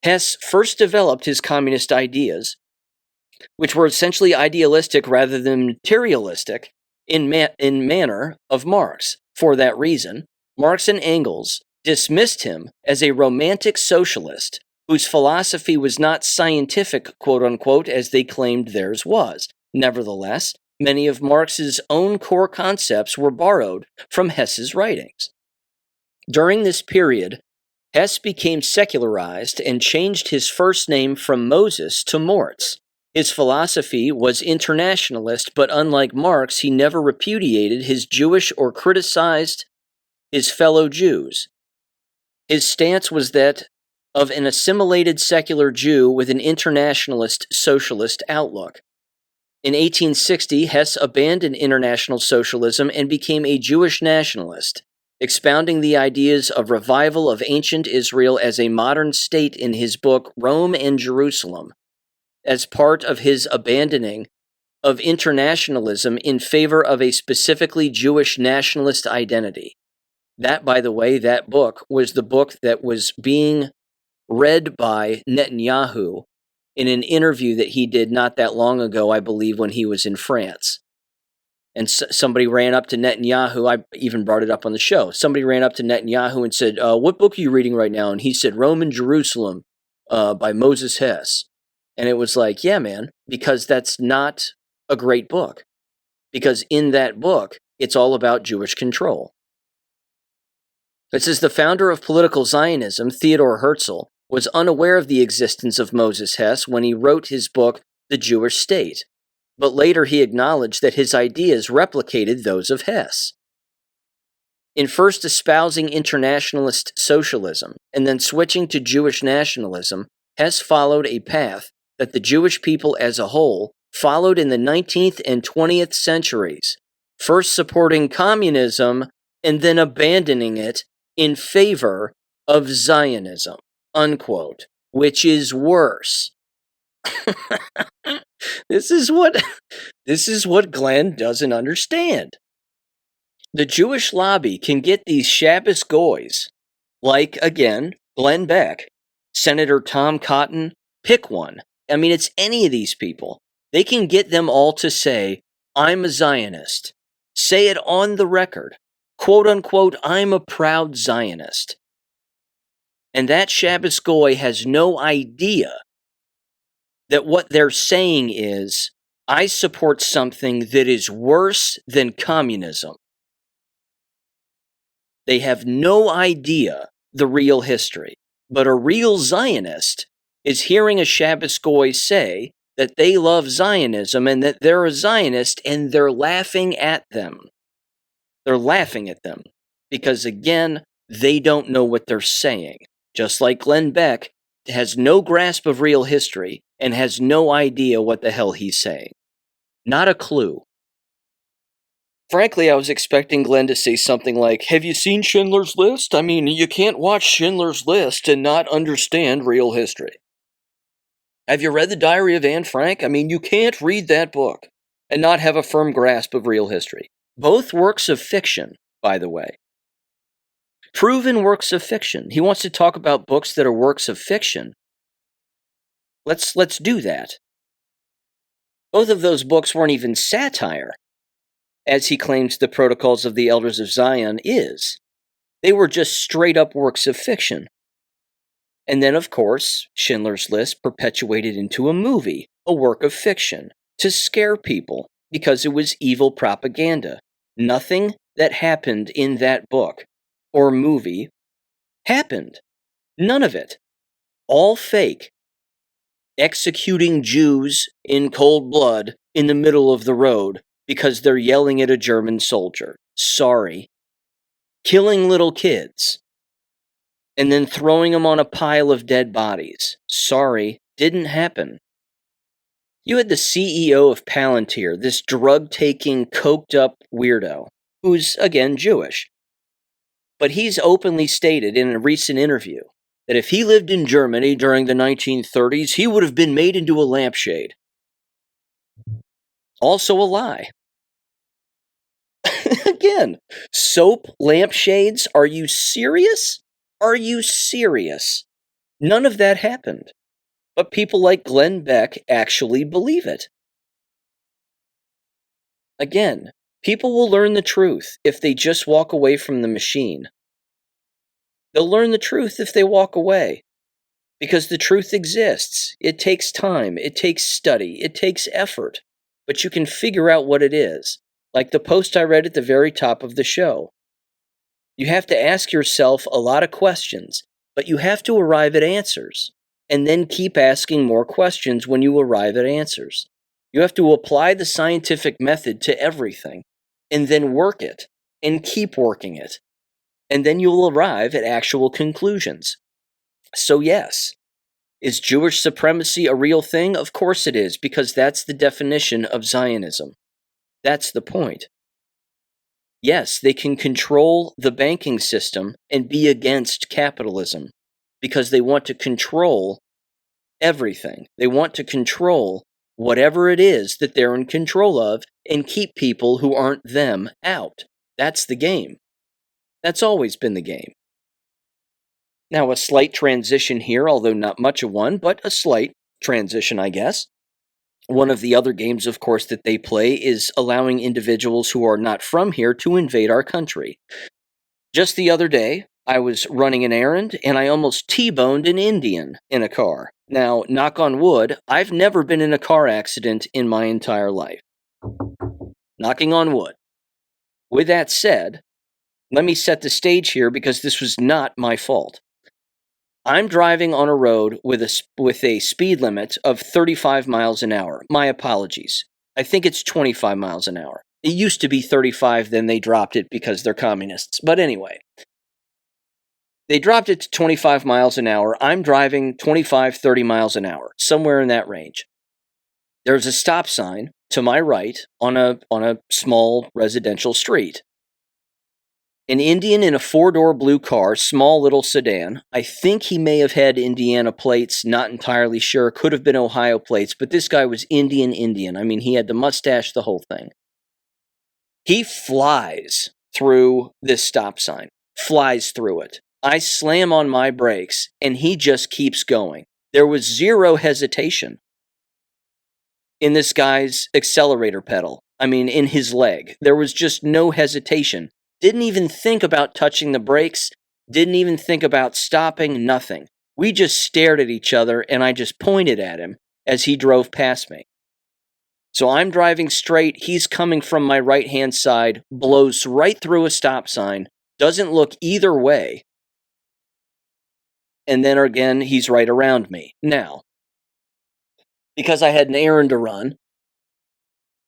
Hess first developed his communist ideas, which were essentially idealistic rather than materialistic in manner of Marx. For that reason, Marx and Engels dismissed him as a romantic socialist whose philosophy was not scientific, quote-unquote, as they claimed theirs was. Nevertheless, many of Marx's own core concepts were borrowed from Hess's writings. During this period, Hess became secularized and changed his first name from Moses to Moritz. His philosophy was internationalist, but unlike Marx, he never repudiated his Jewish or criticized his fellow Jews. His stance was that of an assimilated secular Jew with an internationalist socialist outlook. In 1860, Hess abandoned international socialism and became a Jewish nationalist, expounding the ideas of revival of ancient Israel as a modern state in his book Rome and Jerusalem, as part of his abandoning of internationalism in favor of a specifically Jewish nationalist identity. That, by the way, that book was the book that was being read by Netanyahu in an interview that he did not that long ago, I believe, when he was in France. And somebody ran up to Netanyahu, I even brought it up on the show, somebody ran up to Netanyahu and said, what book are you reading right now? And he said, Rome and Jerusalem by Moses Hess. And it was like, yeah, man, because that's not a great book. Because in that book, it's all about Jewish control. It says the founder of political Zionism, Theodor Herzl, was unaware of the existence of Moses Hess when he wrote his book, The Jewish State, but later he acknowledged that his ideas replicated those of Hess. In first espousing internationalist socialism and then switching to Jewish nationalism, Hess followed a path that the Jewish people as a whole followed in the 19th and 20th centuries, first supporting communism and then abandoning it in favor of Zionism, unquote, which is worse. This is what Glenn doesn't understand. The Jewish lobby can get these Shabbos goys, like, again, Glenn Beck, Senator Tom Cotton, pick one. I mean, it's any of these people. They can get them all to say, I'm a Zionist. Say it on the record. Quote unquote, I'm a proud Zionist. And that Shabbos goy has no idea that what they're saying is, I support something that is worse than communism. They have no idea the real history. But a real Zionist is hearing a Shabbos goy say that they love Zionism and that they're a Zionist, and they're laughing at them. They're laughing at them because, again, they don't know what they're saying. Just like Glenn Beck has no grasp of real history and has no idea what the hell he's saying. Not a clue. Frankly, I was expecting Glenn to say something like, have you seen Schindler's List? I mean, you can't watch Schindler's List and not understand real history. Have you read The Diary of Anne Frank? I mean, you can't read that book and not have a firm grasp of real history. Both works of fiction, by the way. Proven works of fiction. He wants to talk about books that are works of fiction. Let's do that. Both of those books weren't even satire, as he claims the Protocols of the Elders of Zion is. They were just straight-up works of fiction. And then, of course, Schindler's List perpetuated into a movie, a work of fiction, to scare people because it was evil propaganda. Nothing that happened in that book or movie happened. None of it. All fake. Executing Jews in cold blood in the middle of the road because they're yelling at a German soldier. Sorry. Killing little kids. And then throwing them on a pile of dead bodies. Sorry. Didn't happen. You had the CEO of Palantir, this drug-taking, coked-up weirdo, who's, again, Jewish. But he's openly stated in a recent interview that if he lived in Germany during the 1930s, he would have been made into a lampshade. Also a lie. Again, soap lampshades? Are you serious? Are you serious? None of that happened. But people like Glenn Beck actually believe it. Again, people will learn the truth if they just walk away from the machine. They'll learn the truth if they walk away. Because the truth exists. It takes time. It takes study. It takes effort. But you can figure out what it is. Like the post I read at the very top of the show. You have to ask yourself a lot of questions, but you have to arrive at answers. And then keep asking more questions when you arrive at answers. You have to apply the scientific method to everything, and then work it, and keep working it. And then you'll arrive at actual conclusions. So yes, is Jewish supremacy a real thing? Of course it is, because that's the definition of Zionism. That's the point. Yes, they can control the banking system and be against capitalism, because they want to control everything. They want to control whatever it is that they're in control of and keep people who aren't them out. That's the game. That's always been the game. Now, a slight transition here, although not much of one, but a slight transition, I guess. One of the other games, of course, that they play is allowing individuals who are not from here to invade our country. Just the other day, I was running an errand, and I almost T-boned an Indian in a car. Now, knock on wood, I've never been in a car accident in my entire life. Knocking on wood. with that said, let me set the stage here because this was not my fault. I'm driving on a road with a speed limit of 35 miles an hour. My apologies. I think it's 25 miles an hour. It used to be 35, then they dropped it because they're communists. But anyway, they dropped it to 25 miles an hour. I'm driving 25, 30 miles an hour, somewhere in that range. There's a stop sign to my right on a small residential street. An Indian in a 4-door blue car, small little sedan. I think he may have had Indiana plates, not entirely sure. Could have been Ohio plates, but this guy was Indian. I mean, he had the mustache, the whole thing. He flies through this stop sign, flies through it. I slam on my brakes, and he just keeps going. There was zero hesitation in this guy's accelerator pedal. I mean, in his leg. There was just no hesitation. Didn't even think about touching the brakes, didn't even think about stopping, nothing. We just stared at each other, and I just pointed at him as he drove past me. So I'm driving straight, he's coming from my right-hand side, blows right through a stop sign, doesn't look either way, and then again, he's right around me. Now, because I had an errand to run,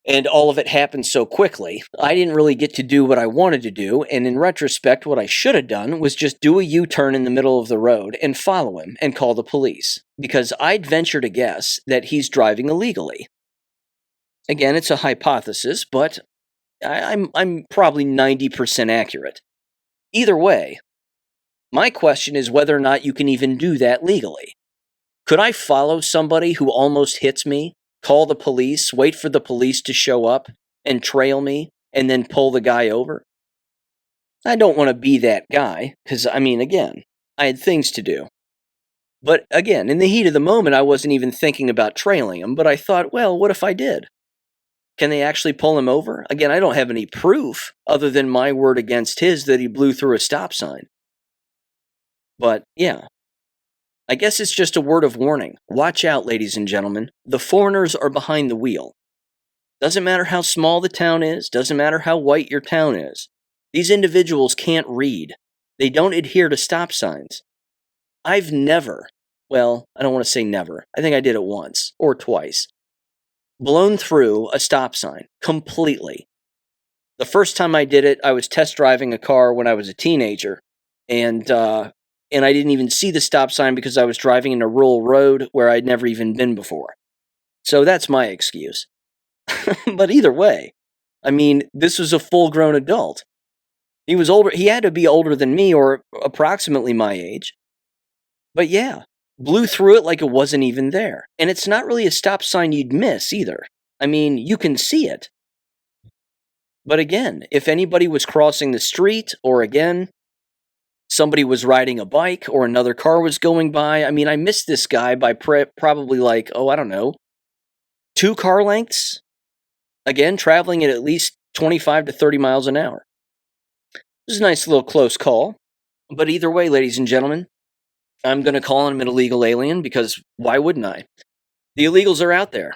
and all of it happened so quickly, I didn't really get to do what I wanted to do, and in retrospect, what I should have done was just do a U-turn in the middle of the road and follow him and call the police, because I'd venture to guess that he's driving illegally. Again, it's a hypothesis, but I'm probably 90% accurate. Either way, my question is whether or not you can even do that legally. Could I follow somebody who almost hits me, call the police, wait for the police to show up, and trail me, and then pull the guy over? I don't want to be that guy, because, I mean, again, I had things to do. But again, in the heat of the moment, I wasn't even thinking about trailing him, but I thought, well, what if I did? Can they actually pull him over? Again, I don't have any proof, other than my word against his, that he blew through a stop sign. But, yeah. I guess it's just a word of warning. Watch out, ladies and gentlemen. The foreigners are behind the wheel. Doesn't matter how small the town is, doesn't matter how white your town is. These individuals can't read. They don't adhere to stop signs. I've never, well, I don't want to say never. I think I did it once or twice. Blown through a stop sign completely. The first time I did it, I was test driving a car when I was a teenager, and I didn't even see the stop sign because I was driving in a rural road where I'd never even been before. So that's my excuse. But either way, I mean, this was a full-grown adult. He was older. He had to be older than me, or approximately my age. But yeah, blew through it like it wasn't even there. And it's not really a stop sign you'd miss either. I mean, you can see it. But again, if anybody was crossing the street, or again, somebody was riding a bike, or another car was going by, I mean, I missed this guy by probably like, I don't know, 2 car lengths? Again, traveling at least 25 to 30 miles an hour. It was a nice little close call. But either way, ladies and gentlemen, I'm going to call him an illegal alien because why wouldn't I? The illegals are out there.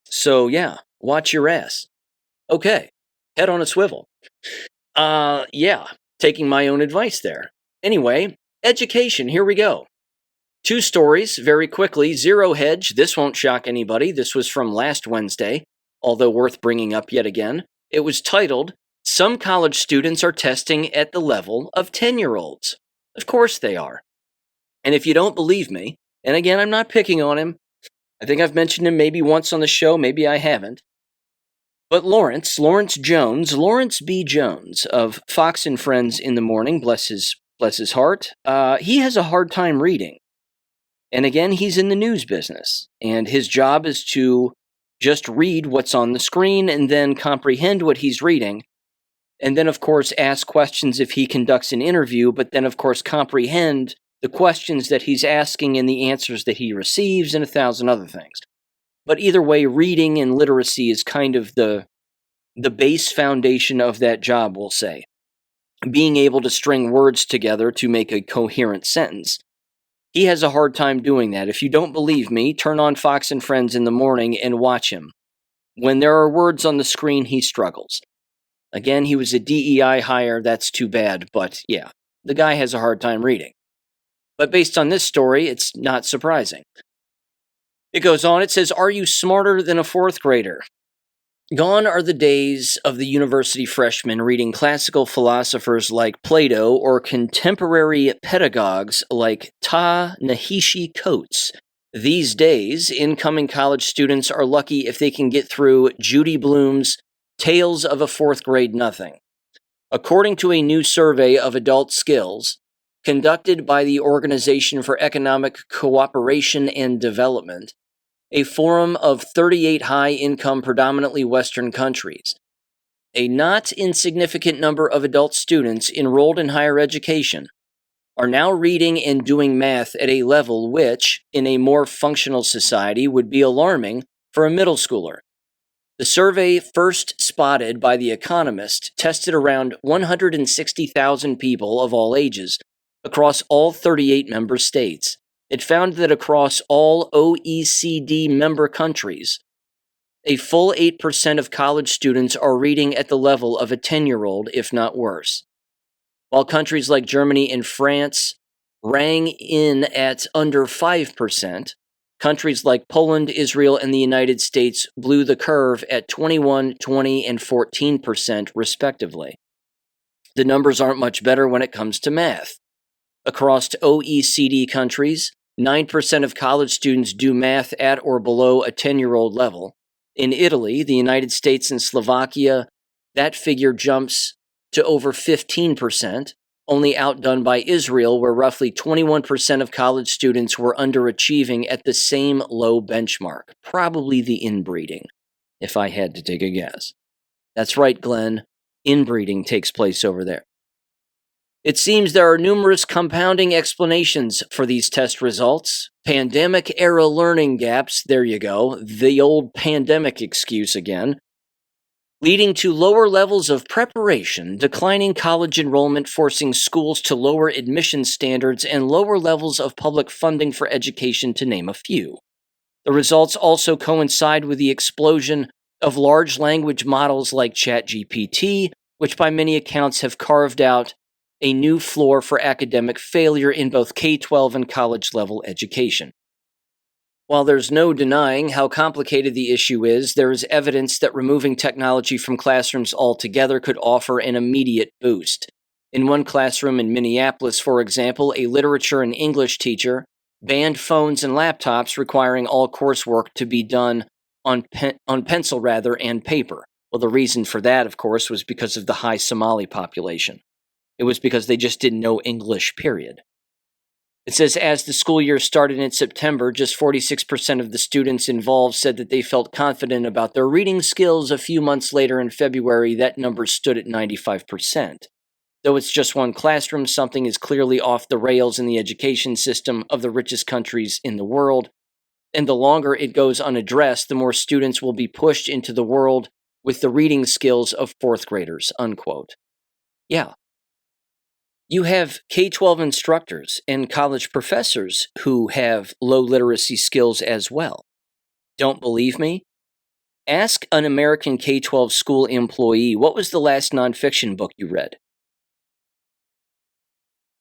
So yeah, watch your ass. Okay, head on a swivel. Yeah, taking my own advice there. Anyway, education, here we go. 2 stories, very quickly. Zero Hedge, this won't shock anybody. This was from last Wednesday, although worth bringing up yet again. It was titled, "Some College Students Are Testing at the Level of 10-Year-Olds." Of course they are. And if you don't believe me, and again, I'm not picking on him. I think I've mentioned him maybe once on the show, maybe I haven't. But Lawrence B. Jones of Fox and Friends in the Morning, bless his heart, he has a hard time reading. And again, he's in the news business, and his job is to just read what's on the screen and then comprehend what he's reading, and then, of course, ask questions if he conducts an interview, but then, of course, comprehend the questions that he's asking and the answers that he receives and 1,000 other things. But either way, reading and literacy is kind of the base foundation of that job, we'll say. Being able to string words together to make a coherent sentence. He has a hard time doing that. If you don't believe me, turn on Fox and Friends in the morning and watch him. When there are words on the screen, he struggles. Again, he was a DEI hire. That's too bad, but yeah, the guy has a hard time reading. But based on this story, it's not surprising. It goes on, it says, "Are you smarter than a fourth grader? Gone are the days of the university freshman reading classical philosophers like Plato or contemporary pedagogues like Ta-Nehisi Coates. These days, incoming college students are lucky if they can get through Judy Blume's Tales of a Fourth Grade Nothing. According to a new survey of adult skills conducted by the Organization for Economic Cooperation and Development, a forum of 38 high-income, predominantly Western countries, a not insignificant number of adult students enrolled in higher education are now reading and doing math at a level which, in a more functional society, would be alarming for a middle schooler. The survey, first spotted by The Economist, tested around 160,000 people of all ages across all 38 member states. It found that across all OECD member countries, a full 8% of college students are reading at the level of a 10-year-old, if not worse. While countries like Germany and France rang in at under 5%, countries like Poland, Israel, and the United States blew the curve at 21, 20, and 14%, respectively. The numbers aren't much better when it comes to math. Across OECD countries, 9% of college students do math at or below a 10-year-old level. In Italy, the United States, and Slovakia, that figure jumps to over 15%, only outdone by Israel, where roughly 21% of college students were underachieving at the same low benchmark. Probably the inbreeding, if I had to take a guess. That's right, Glenn. Inbreeding takes place over there. It seems there are numerous compounding explanations for these test results. Pandemic-era learning gaps, there you go, the old pandemic excuse again, leading to lower levels of preparation, declining college enrollment, forcing schools to lower admission standards, and lower levels of public funding for education, to name a few. The results also coincide with the explosion of large language models like ChatGPT, which by many accounts have carved out a new floor for academic failure in both K-12 and college-level education. While there's no denying how complicated the issue is, there is evidence that removing technology from classrooms altogether could offer an immediate boost. In one classroom in Minneapolis, for example, a literature and English teacher banned phones and laptops, requiring all coursework to be done on pencil and paper. Well, the reason for that, of course, was because of the high Somali population. It was because they just didn't know English, period. It says, as the school year started in September, just 46% of the students involved said that they felt confident about their reading skills. A few months later in February, that number stood at 95%. Though it's just one classroom, something is clearly off the rails in the education system of the richest countries in the world. And the longer it goes unaddressed, the more students will be pushed into the world with the reading skills of fourth graders, unquote. Yeah. You have K-12 instructors and college professors who have low literacy skills as well. Don't believe me? Ask an American K-12 school employee, what was the last nonfiction book you read?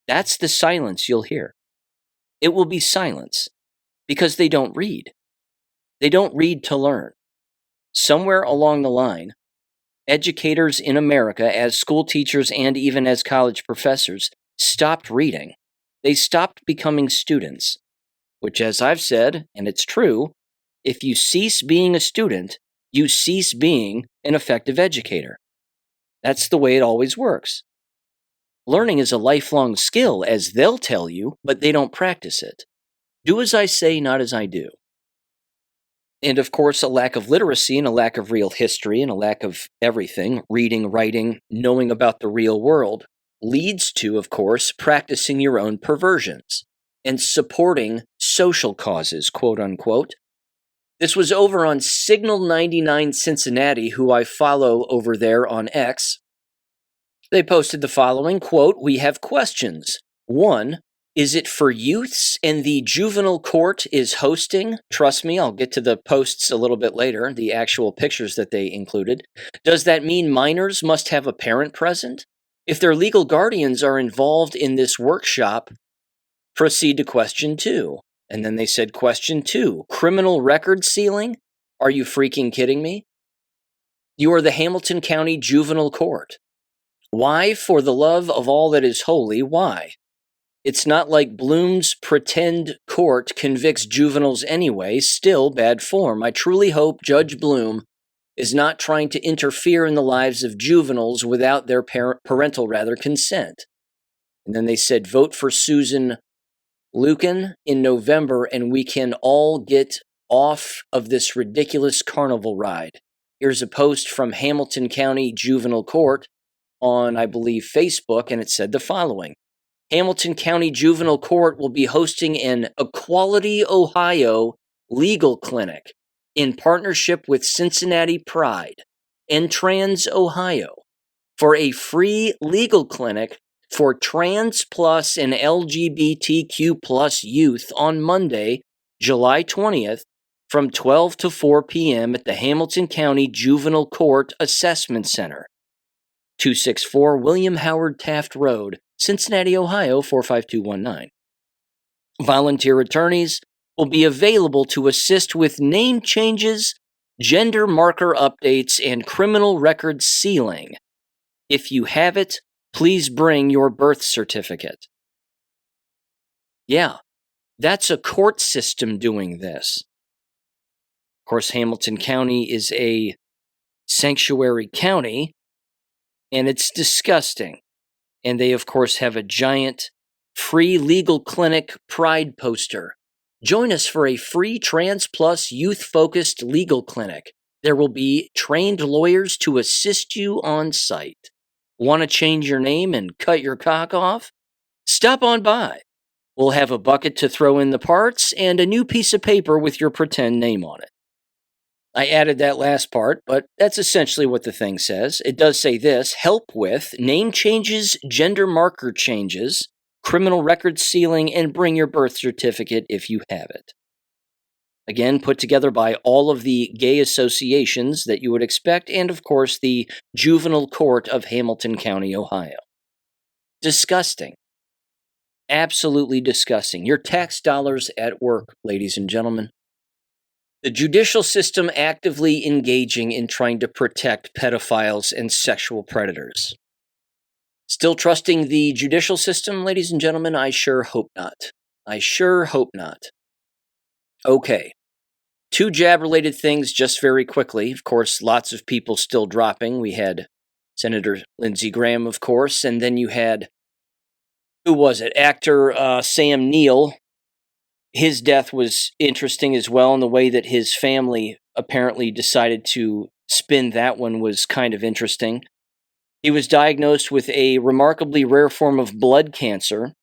That's the silence you'll hear. It will be silence because they don't read. They don't read to learn. Somewhere along the line, educators in America, as school teachers and even as college professors, stopped reading. They stopped becoming students, which, as I've said, and it's true, if you cease being a student, you cease being an effective educator. That's the way it always works. Learning is a lifelong skill, as they'll tell you, but they don't practice it. Do as I say, not as I do. And of course, a lack of literacy and a lack of real history and a lack of everything, reading, writing, knowing about the real world, leads to, of course, practicing your own perversions and supporting social causes, quote unquote. This was over on Signal 99 Cincinnati, who I follow over there on X. They posted the following, quote, "We have questions. 1. Is it for youths and the juvenile court is hosting? Trust me, I'll get to the posts a little bit later, the actual pictures that they included. Does that mean minors must have a parent present? If their legal guardians are involved in this workshop, proceed to question 2. And then they said question 2, criminal record sealing? Are you freaking kidding me? You are the Hamilton County Juvenile Court. Why, for the love of all that is holy, why? It's not like Bloom's pretend court convicts juveniles anyway, still bad form. I truly hope Judge Bloom is not trying to interfere in the lives of juveniles without their parental consent. And then they said, vote for Susan Lucan in November and we can all get off of this ridiculous carnival ride. Here's a post from Hamilton County Juvenile Court on, I believe, Facebook, and it said the following. Hamilton County Juvenile Court will be hosting an Equality Ohio legal clinic in partnership with Cincinnati Pride and Trans Ohio for a free legal clinic for trans plus and LGBTQ plus youth on Monday, July 20th from 12 to 4 p.m. at the Hamilton County Juvenile Court Assessment Center, 264 William Howard Taft Road, Cincinnati, Ohio, 45219. Volunteer attorneys will be available to assist with name changes, gender marker updates, and criminal record sealing. If you have it, please bring your birth certificate. Yeah, that's a court system doing this. Of course, Hamilton County is a sanctuary county, and it's disgusting. And they, of course, have a giant free legal clinic pride poster. Join us for a free trans plus youth-focused legal clinic. There will be trained lawyers to assist you on site. Want to change your name and cut your cock off? Stop on by. We'll have a bucket to throw in the parts and a new piece of paper with your pretend name on it. I added that last part, but that's essentially what the thing says. It does say this, help with name changes, gender marker changes, criminal record sealing, and bring your birth certificate if you have it. Again, put together by all of the gay associations that you would expect, and of course the Juvenile Court of Hamilton County, Ohio. Disgusting. Absolutely disgusting. Your tax dollars at work, ladies and gentlemen. The judicial system actively engaging in trying to protect pedophiles and sexual predators. Still trusting the judicial system, ladies and gentlemen? I sure hope not. I sure hope not. Okay. 2 jab-related things just very quickly. Of course, lots of people still dropping. We had Senator Lindsey Graham, of course, and then you had, who was it? Actor Sam Neill. His death was interesting as well, and the way that his family apparently decided to spin that one was kind of interesting. He was diagnosed with a remarkably rare form of blood cancer,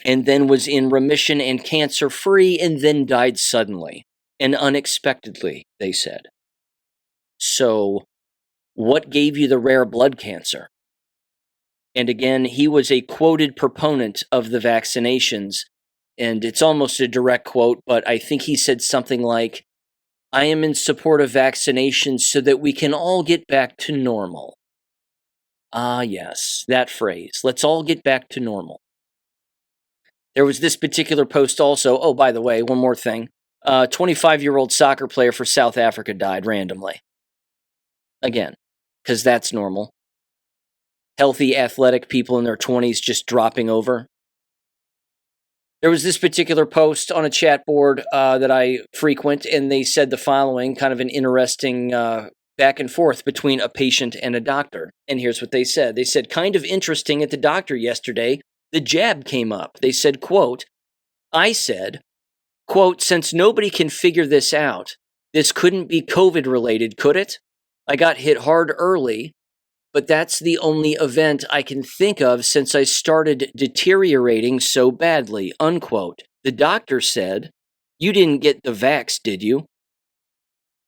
and then was in remission and cancer-free, and then died suddenly and unexpectedly, they said. So, what gave you the rare blood cancer? And again, he was a quoted proponent of the vaccinations. And it's almost a direct quote, but I think he said something like, I am in support of vaccinations so that we can all get back to normal. Ah, yes, that phrase. Let's all get back to normal. There was this particular post also. Oh, by the way, one more thing. 25-year-old soccer player for South Africa died randomly. Again, because that's normal. Healthy, athletic people in their 20s just dropping over. There was this particular post on a chat board that I frequent, and they said the following, kind of an interesting back and forth between a patient and a doctor. And here's what they said. They said, kind of interesting at the doctor yesterday, the jab came up. They said, quote, I said, quote, since nobody can figure this out, this couldn't be COVID-related, could it? I got hit hard early, but that's the only event I can think of since I started deteriorating so badly, unquote. The doctor said, you didn't get the vax, did you?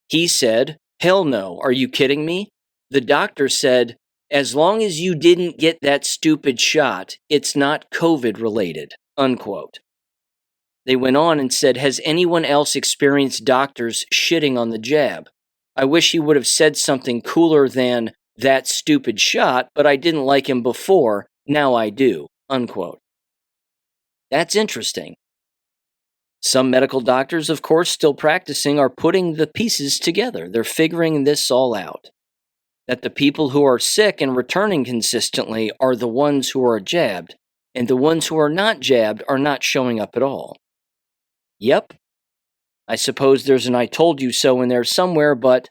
He said, hell no, are you kidding me? The doctor said, as long as you didn't get that stupid shot, it's not COVID related, unquote. They went on and said, has anyone else experienced doctors shitting on the jab? I wish he would have said something cooler than, that stupid shot, but I didn't like him before, now I do, unquote. That's interesting. Some medical doctors, of course, still practicing, are putting the pieces together. They're figuring this all out. That the people who are sick and returning consistently are the ones who are jabbed, and the ones who are not jabbed are not showing up at all. Yep. I suppose there's an I told you so in there somewhere, but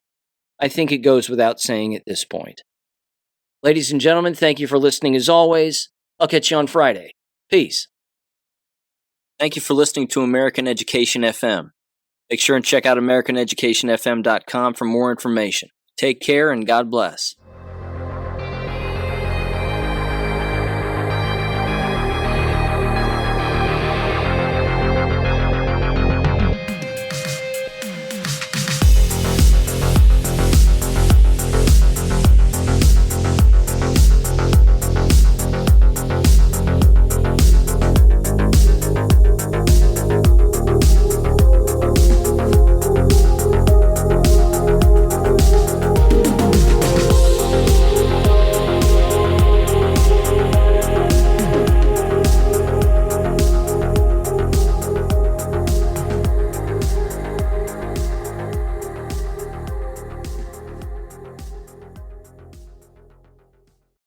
I think it goes without saying at this point. Ladies and gentlemen, thank you for listening as always. I'll catch you on Friday. Peace. Thank you for listening to American Education FM. Make sure and check out AmericanEducationFM.com for more information. Take care and God bless.